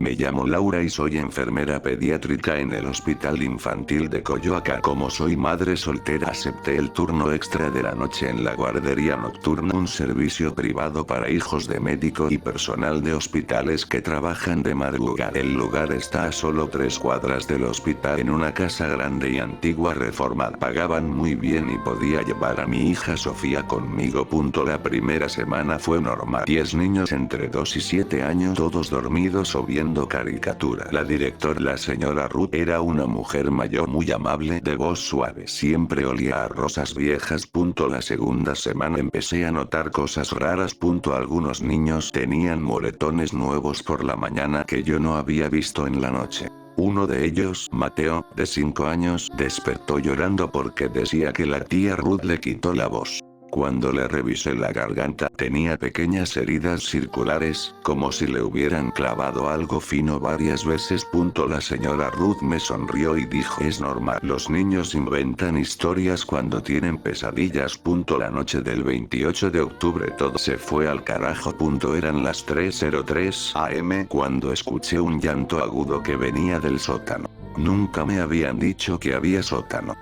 Me llamo Laura y soy enfermera pediátrica en el Hospital Infantil de Coyoacán. Como soy madre soltera, acepté el turno extra de la noche en la guardería nocturna, un servicio privado para hijos de médico y personal de hospitales que trabajan de madrugada. El lugar está a solo 3 cuadras del hospital, en una casa grande y antigua reformada. Pagaban muy bien y podía llevar a mi hija Sofía conmigo. La primera semana fue normal. 10 niños entre 2 y 7 años, todos dormidos o viendo caricatura. La directora, la señora Ruth, era una mujer mayor muy amable, de voz suave. Siempre olía a rosas viejas. La segunda semana empecé a notar cosas raras. Algunos niños tenían moretones nuevos por la mañana que yo no había visto en la noche. Uno de ellos, Mateo, de 5 años, despertó llorando porque decía que la tía Ruth le quitó la voz. Cuando le revisé la garganta, tenía pequeñas heridas circulares, como si le hubieran clavado algo fino varias veces. La señora Ruth me sonrió y dijo: es normal, los niños inventan historias cuando tienen pesadillas. La noche del 28 de octubre todo se fue al carajo. Eran las 3:03 am cuando escuché un llanto agudo que venía del sótano. Nunca me habían dicho que había sótano.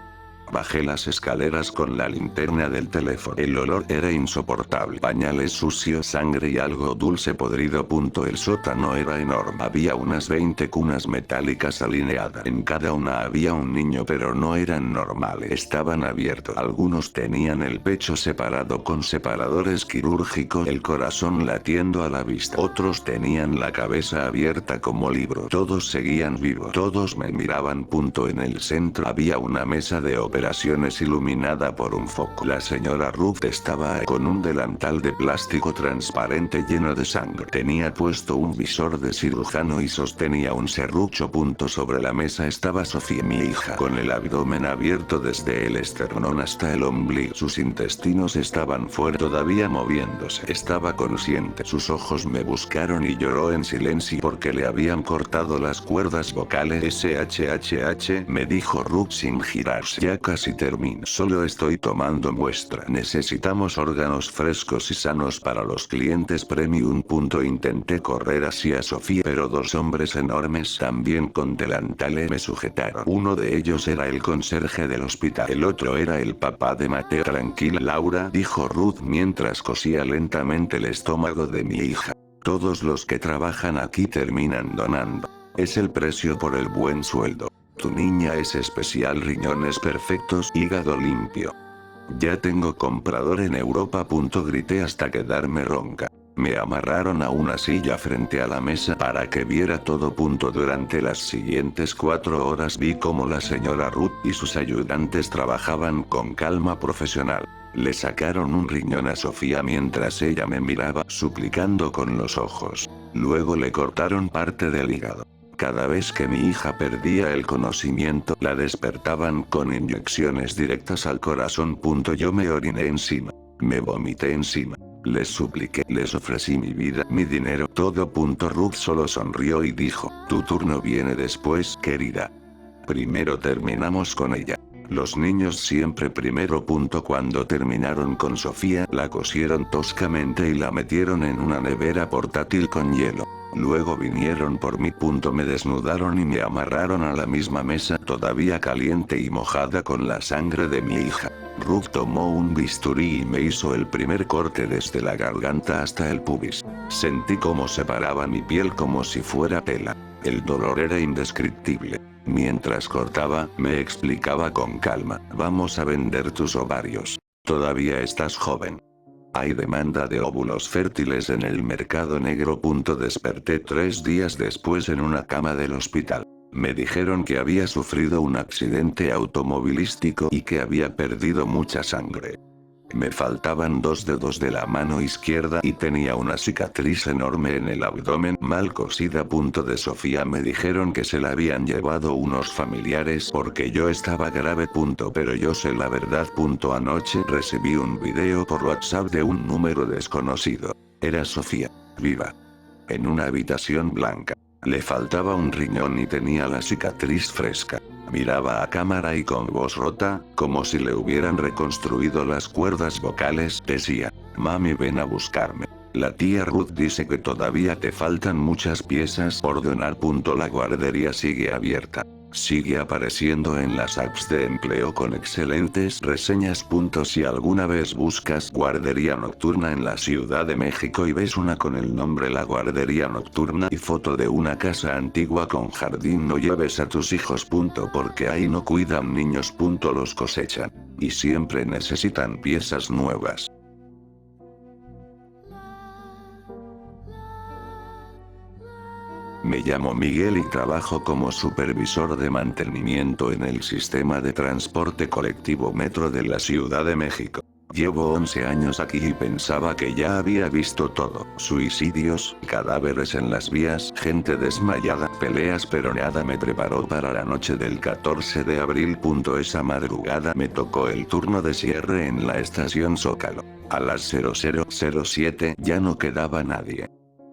Bajé las escaleras con la linterna del teléfono. El olor era insoportable. Pañales sucios, sangre y algo dulce podrido. El sótano era enorme. Había unas 20 cunas metálicas alineadas. En cada una había un niño, pero no eran normales. Estaban abiertos. Algunos tenían el pecho separado con separadores quirúrgicos, el corazón latiendo a la vista. Otros tenían la cabeza abierta como libro. Todos seguían vivos. Todos me miraban. En el centro había una mesa de operaciones iluminada por un foco. La señora Ruth estaba con un delantal de plástico transparente lleno de sangre. Tenía puesto un visor de cirujano y sostenía un serrucho. Sobre la mesa estaba Sofía, mi hija, con el abdomen abierto desde el esternón hasta el ombligo. Sus intestinos estaban fuera, todavía moviéndose. Estaba consciente. Sus ojos me buscaron y lloró en silencio porque le habían cortado las cuerdas vocales. SHHH, me dijo Ruth sin girarse. Ya casi termino. Solo estoy tomando muestra. Necesitamos órganos frescos y sanos para los clientes premium. Intenté correr hacia Sofía, pero 2 hombres enormes, también con delantales, me sujetaron. Uno de ellos era el conserje del hospital. El otro era el papá de Mateo. Tranquila, Laura, dijo Ruth mientras cosía lentamente el estómago de mi hija. Todos los que trabajan aquí terminan donando. Es el precio por el buen sueldo. Tu niña es especial, riñones perfectos, hígado limpio. Ya tengo comprador en Europa. Grité hasta quedarme ronca. Me amarraron a una silla frente a la mesa para que viera todo. Durante las siguientes 4 horas vi cómo la señora Ruth y sus ayudantes trabajaban con calma profesional. Le sacaron un riñón a Sofía mientras ella me miraba, suplicando con los ojos. Luego le cortaron parte del hígado. Cada vez que mi hija perdía el conocimiento, la despertaban con inyecciones directas al corazón. Yo me oriné encima. Me vomité encima. Les supliqué, les ofrecí mi vida, mi dinero, todo. Ruth solo sonrió y dijo: tu turno viene después, querida. Primero terminamos con ella. Los niños siempre primero. Cuando terminaron con Sofía, la cosieron toscamente y la metieron en una nevera portátil con hielo. Luego vinieron por mí. Me desnudaron y me amarraron a la misma mesa, todavía caliente y mojada con la sangre de mi hija. Ruth tomó un bisturí y me hizo el primer corte desde la garganta hasta el pubis. Sentí cómo separaba mi piel como si fuera tela. El dolor era indescriptible. Mientras cortaba, me explicaba con calma: vamos a vender tus ovarios. Todavía estás joven. Hay demanda de óvulos fértiles en el mercado negro. Desperté 3 días después en una cama del hospital. Me dijeron que había sufrido un accidente automovilístico y que había perdido mucha sangre. Me faltaban 2 dedos de la mano izquierda y tenía una cicatriz enorme en el abdomen, mal cosida. De Sofía me dijeron que se la habían llevado unos familiares porque yo estaba grave. Pero yo sé la verdad. Anoche recibí un video por WhatsApp de un número desconocido. Era Sofía, viva. En una habitación blanca. Le faltaba un riñón y tenía la cicatriz fresca. Miraba a cámara y con voz rota, como si le hubieran reconstruido las cuerdas vocales, decía: mami, ven a buscarme. La tía Ruth dice que todavía te faltan muchas piezas por donar. La guardería sigue abierta. Sigue apareciendo en las apps de empleo con excelentes reseñas. Si alguna vez buscas guardería nocturna en la Ciudad de México y ves una con el nombre La Guardería Nocturna y foto de una casa antigua con jardín, no lleves a tus hijos. Porque ahí no cuidan niños. Los cosechan. Y siempre necesitan piezas nuevas. Me llamo Miguel y trabajo como supervisor de mantenimiento en el sistema de transporte colectivo Metro de la Ciudad de México. Llevo 11 años aquí y pensaba que ya había visto todo: suicidios, cadáveres en las vías, gente desmayada, peleas, pero nada me preparó para la noche del 14 de abril. Esa madrugada me tocó el turno de cierre en la estación Zócalo. A las 00:07 ya no quedaba nadie.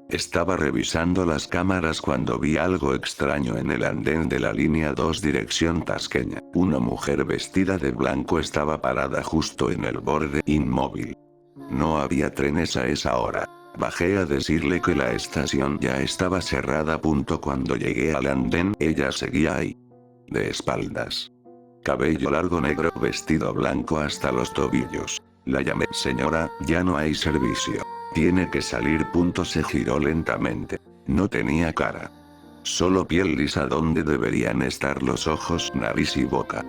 Estaba revisando las cámaras cuando vi algo extraño en el andén de la línea 2 dirección Tasqueña. Una mujer vestida de blanco estaba parada justo en el borde, inmóvil. No había trenes a esa hora. Bajé a decirle que la estación ya estaba cerrada. Cuando llegué al andén, ella seguía ahí. De espaldas. Cabello largo negro, vestido blanco hasta los tobillos. La llamé: señora, ya no hay servicio. Tiene que salir. Se giró lentamente. No tenía cara. Solo piel lisa donde deberían estar los ojos, nariz y boca.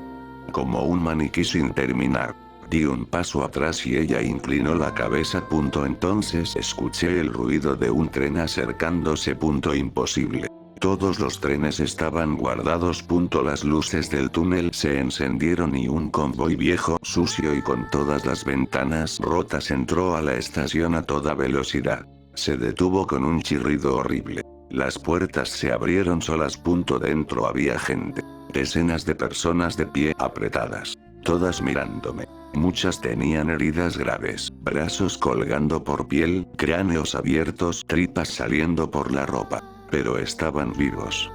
Como un maniquí sin terminar. Di un paso atrás y ella inclinó la cabeza. Entonces escuché el ruido de un tren acercándose. Imposible. Todos los trenes estaban guardados. Las luces del túnel se encendieron y un convoy viejo, sucio y con todas las ventanas rotas entró a la estación a toda velocidad. Se detuvo con un chirrido horrible. Las puertas se abrieron solas. Dentro había gente. Decenas de personas de pie, apretadas. Todas mirándome. Muchas tenían heridas graves, brazos colgando por piel, cráneos abiertos, tripas saliendo por la ropa. Pero estaban vivos.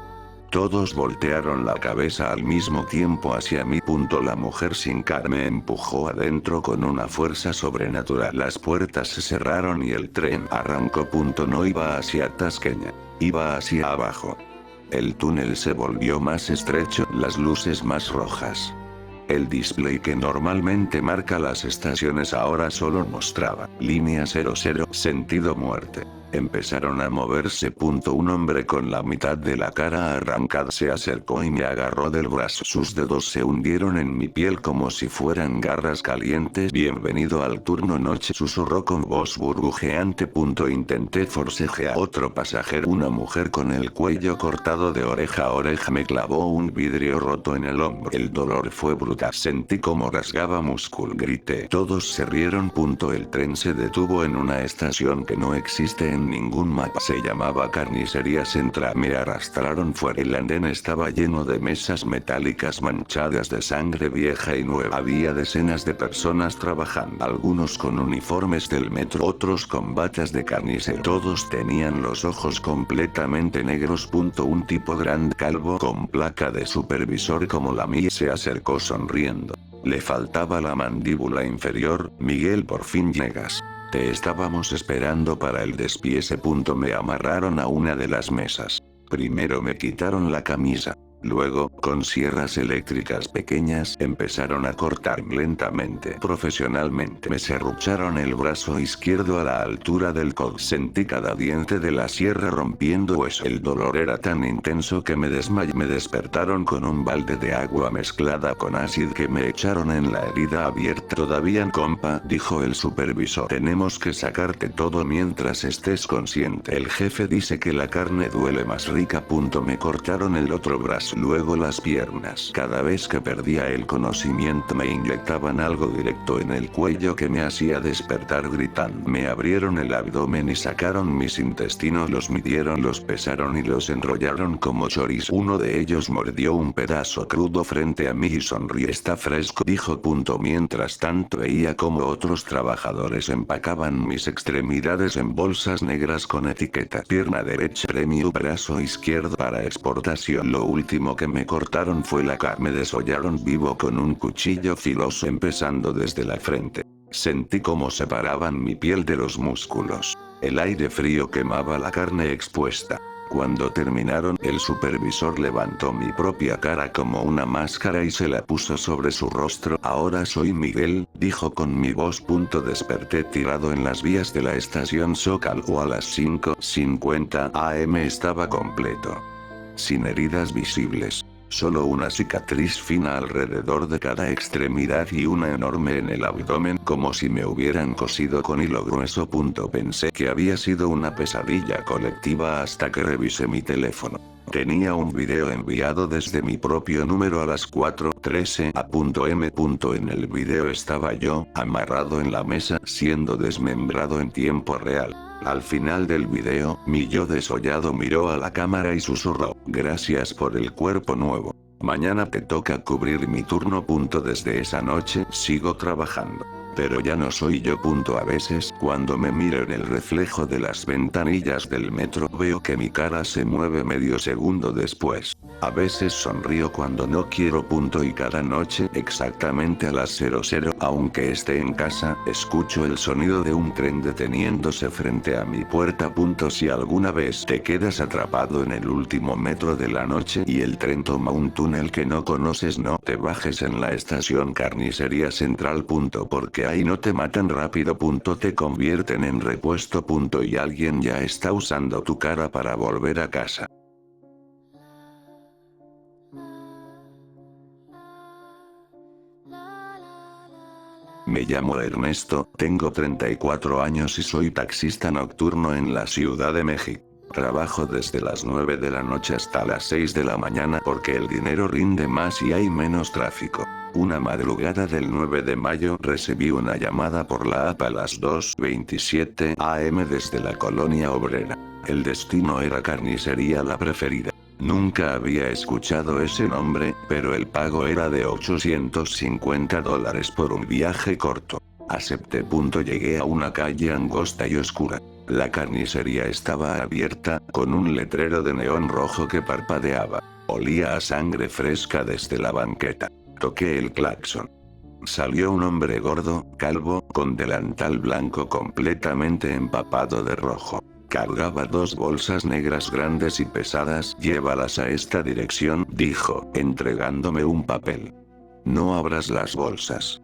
Todos voltearon la cabeza al mismo tiempo hacia mí. La mujer sin cara me empujó adentro con una fuerza sobrenatural. Las puertas se cerraron y el tren arrancó. No iba hacia Tasqueña. Iba hacia abajo. El túnel se volvió más estrecho, las luces más rojas. El display que normalmente marca las estaciones ahora solo mostraba línea 00, sentido muerte. Empezaron a moverse. Un hombre con la mitad de la cara arrancada se acercó y me agarró del brazo. Sus dedos se hundieron en mi piel como si fueran garras calientes. Bienvenido al turno noche, susurró con voz burbujeante. Intenté forcejear. Otro pasajero, una mujer con el cuello cortado de oreja a oreja, me clavó un vidrio roto en el hombro. El dolor fue brutal. Sentí como rasgaba músculo. Grité. Todos se rieron. El tren se detuvo en una estación que no existe en ningún mapa. Se llamaba Carnicería Central. Me arrastraron fuera. El andén estaba lleno de mesas metálicas manchadas de sangre vieja y nueva. Había decenas de personas trabajando, algunos con uniformes del metro, otros con batas de carnicero. Todos tenían los ojos completamente negros. Un tipo grande, calvo, con placa de supervisor como la mía, se acercó sonriendo. Le faltaba la mandíbula inferior. Miguel, por fin llegas. Te estábamos esperando para el despiece. Me amarraron a una de las mesas. Primero me quitaron la camisa. Luego, con sierras eléctricas pequeñas, empezaron a cortarme lentamente, profesionalmente. Me serrucharon el brazo izquierdo a la altura del codo. Sentí cada diente de la sierra rompiendo hueso. El dolor era tan intenso que me desmayé. Me despertaron con un balde de agua mezclada con ácido que me echaron en la herida abierta. Todavía, compa, dijo el supervisor. Tenemos que sacarte todo mientras estés consciente. El jefe dice que la carne duele más rica. Me cortaron el otro brazo. brazos, luego las piernas. Cada vez que perdía el conocimiento me inyectaban algo directo en el cuello que me hacía despertar gritando. Me abrieron el abdomen y sacaron mis intestinos, los midieron, los pesaron y los enrollaron como chorizo. Uno de ellos mordió un pedazo crudo frente a mí y sonrió. Está fresco, dijo. Mientras tanto veía como otros trabajadores empacaban mis extremidades en bolsas negras con etiqueta: pierna derecha premium, brazo izquierdo para exportación. Lo último que me cortaron fue la carne. Me desollaron vivo con un cuchillo filoso empezando desde la frente. Sentí cómo separaban mi piel de los músculos. El aire frío quemaba la carne expuesta. Cuando terminaron, el supervisor levantó mi propia cara como una máscara y se la puso sobre su rostro. Ahora soy Miguel, dijo con mi voz. Desperté tirado en las vías de la estación Zócalo a las 5:50 am. Estaba completo, sin heridas visibles. Solo una cicatriz fina alrededor de cada extremidad y una enorme en el abdomen, como si me hubieran cosido con hilo grueso. Pensé que había sido una pesadilla colectiva hasta que revisé mi teléfono. Tenía un video enviado desde mi propio número a las 4:13 am. En el video estaba yo, amarrado en la mesa, siendo desmembrado en tiempo real. Al final del video, mi yo desollado miró a la cámara y susurró: gracias por el cuerpo nuevo. Mañana te toca cubrir mi turno. Desde esa noche, sigo trabajando. Pero ya no soy yo. A veces, cuando me miro en el reflejo de las ventanillas del metro, veo que mi cara se mueve medio segundo después. A veces sonrío cuando no quiero. Y cada noche, exactamente a las 00, aunque esté en casa, escucho el sonido de un tren deteniéndose frente a mi puerta. Si alguna vez te quedas atrapado en el último metro de la noche y el tren toma un túnel que no conoces, no te bajes en la estación Carnicería Central. Porque ahí no te matan rápido. Te convierten en repuesto. Y alguien ya está usando tu cara para volver a casa. Me llamo Ernesto, tengo 34 años y soy taxista nocturno en la Ciudad de México. Trabajo desde las 9 de la noche hasta las 6 de la mañana porque el dinero rinde más y hay menos tráfico. Una madrugada del 9 de mayo recibí una llamada por la app a las 2:27 am desde la colonia obrera. El destino era Carnicería La Preferida. Nunca había escuchado ese nombre, pero el pago era de $850 por un viaje corto. Acepté. Llegué a una calle angosta y oscura. La carnicería estaba abierta, con un letrero de neón rojo que parpadeaba. Olía a sangre fresca desde la banqueta. Toqué el claxon. Salió un hombre gordo, calvo, con delantal blanco completamente empapado de rojo. Cargaba 2 bolsas negras grandes y pesadas. Llévalas a esta dirección, dijo, entregándome un papel. No abras las bolsas.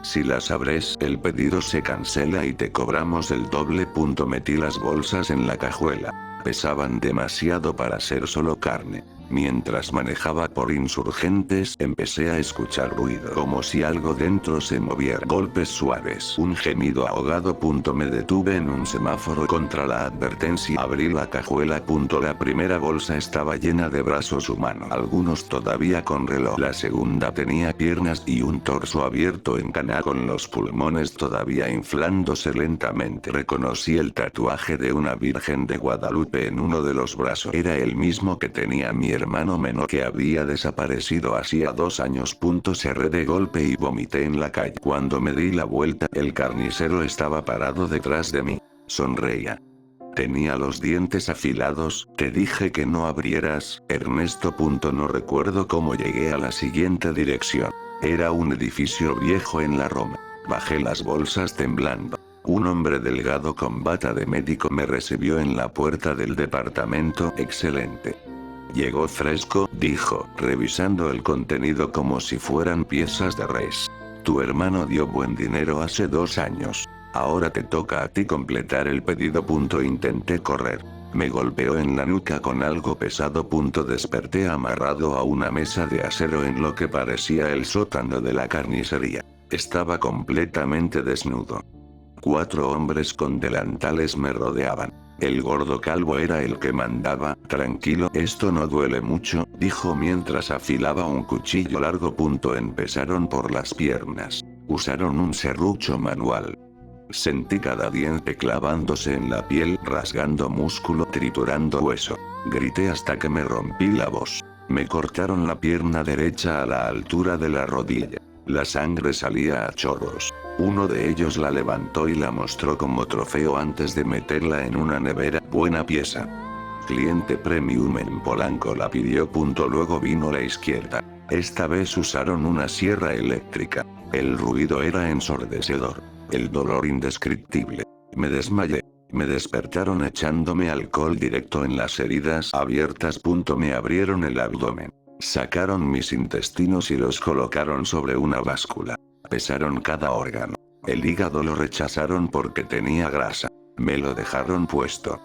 Si las abres, el pedido se cancela y te cobramos el doble. Metí las bolsas en la cajuela. Pesaban demasiado para ser solo carne. Mientras manejaba por Insurgentes, empecé a escuchar ruido, como si algo dentro se moviera. Golpes suaves, un gemido ahogado. Me detuve en un semáforo contra la advertencia. Abrí la cajuela. La primera bolsa estaba llena de brazos humanos, algunos todavía con reloj. La segunda tenía piernas y un torso abierto en cana con los pulmones todavía inflándose lentamente. Reconocí el tatuaje de una Virgen de Guadalupe en uno de los brazos. Era el mismo que tenía mi hermano menor, que había desaparecido hacía 2 años. Cerré de golpe y vomité en la calle. Cuando me di la vuelta, el carnicero estaba parado detrás de mí. Sonreía. Tenía los dientes afilados. Te dije que no abrieras, Ernesto. No recuerdo cómo llegué a la siguiente dirección. Era un edificio viejo en la Roma. Bajé las bolsas temblando. Un hombre delgado con bata de médico me recibió en la puerta del departamento. Excelente. Llegó fresco, dijo, revisando el contenido como si fueran piezas de res. Tu hermano dio buen dinero hace 2 años. Ahora te toca a ti completar el pedido. Intenté correr. Me golpeó en la nuca con algo pesado. Desperté amarrado a una mesa de acero en lo que parecía el sótano de la carnicería. Estaba completamente desnudo. 4 hombres con delantales me rodeaban. El gordo calvo era el que mandaba. Tranquilo, esto no duele mucho, dijo mientras afilaba un cuchillo largo. Empezaron por las piernas. Usaron un serrucho manual. Sentí cada diente clavándose en la piel, rasgando músculo, triturando hueso. Grité hasta que me rompí la voz. Me cortaron la pierna derecha a la altura de la rodilla. La sangre salía a chorros. Uno de ellos la levantó y la mostró como trofeo antes de meterla en una nevera. Buena pieza. Cliente premium en Polanco la pidió. Luego vino la izquierda. Esta vez usaron una sierra eléctrica. El ruido era ensordecedor. El dolor indescriptible. Me desmayé. Me despertaron echándome alcohol directo en las heridas abiertas. Me abrieron el abdomen. Sacaron mis intestinos y los colocaron sobre una báscula. Pesaron cada órgano. El hígado lo rechazaron porque tenía grasa. Me lo dejaron puesto.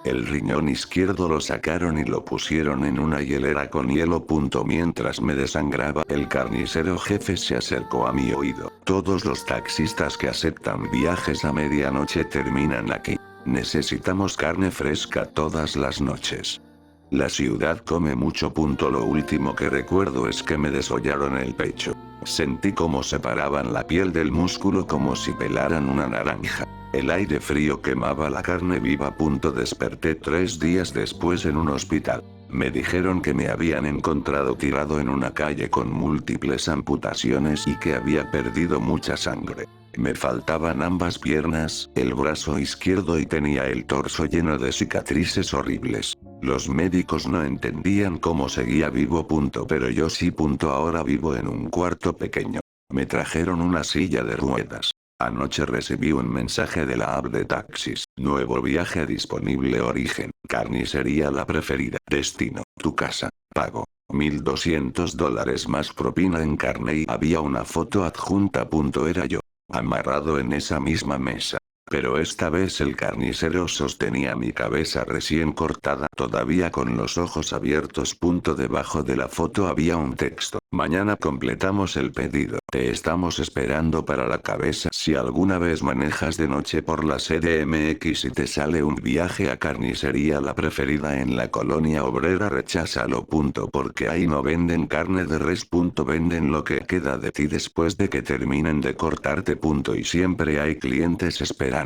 El riñón izquierdo lo sacaron y lo pusieron en una hielera con hielo. Mientras me desangraba, el carnicero jefe se acercó a mi oído. Todos los taxistas que aceptan viajes a medianoche terminan aquí. Necesitamos carne fresca todas las noches. La ciudad come mucho. Lo último que recuerdo es que me desollaron el pecho. Sentí como separaban la piel del músculo como si pelaran una naranja. El aire frío quemaba la carne viva. Desperté 3 días después en un hospital. Me dijeron que me habían encontrado tirado en una calle con múltiples amputaciones y que había perdido mucha sangre. Me faltaban ambas piernas, el brazo izquierdo y tenía el torso lleno de cicatrices horribles. Los médicos no entendían cómo seguía vivo. Pero yo sí. Ahora vivo en un cuarto pequeño. Me trajeron una silla de ruedas. Anoche recibí un mensaje de la app de taxis. Nuevo viaje disponible. Origen. Carnicería La Preferida. Destino. Tu casa. Pago. $1,200 más propina en carne y había una foto adjunta. Era yo. Amarrado en esa misma mesa. Pero esta vez el carnicero sostenía mi cabeza recién cortada, todavía con los ojos abiertos. Debajo de la foto había un texto. Mañana completamos el pedido. Te estamos esperando para la cabeza. Si alguna vez manejas de noche por la CDMX y te sale un viaje a Carnicería La Preferida en la Colonia Obrera, recházalo. Porque ahí no venden carne de res. Venden lo que queda de ti después de que terminen de cortarte. Y siempre hay clientes esperando.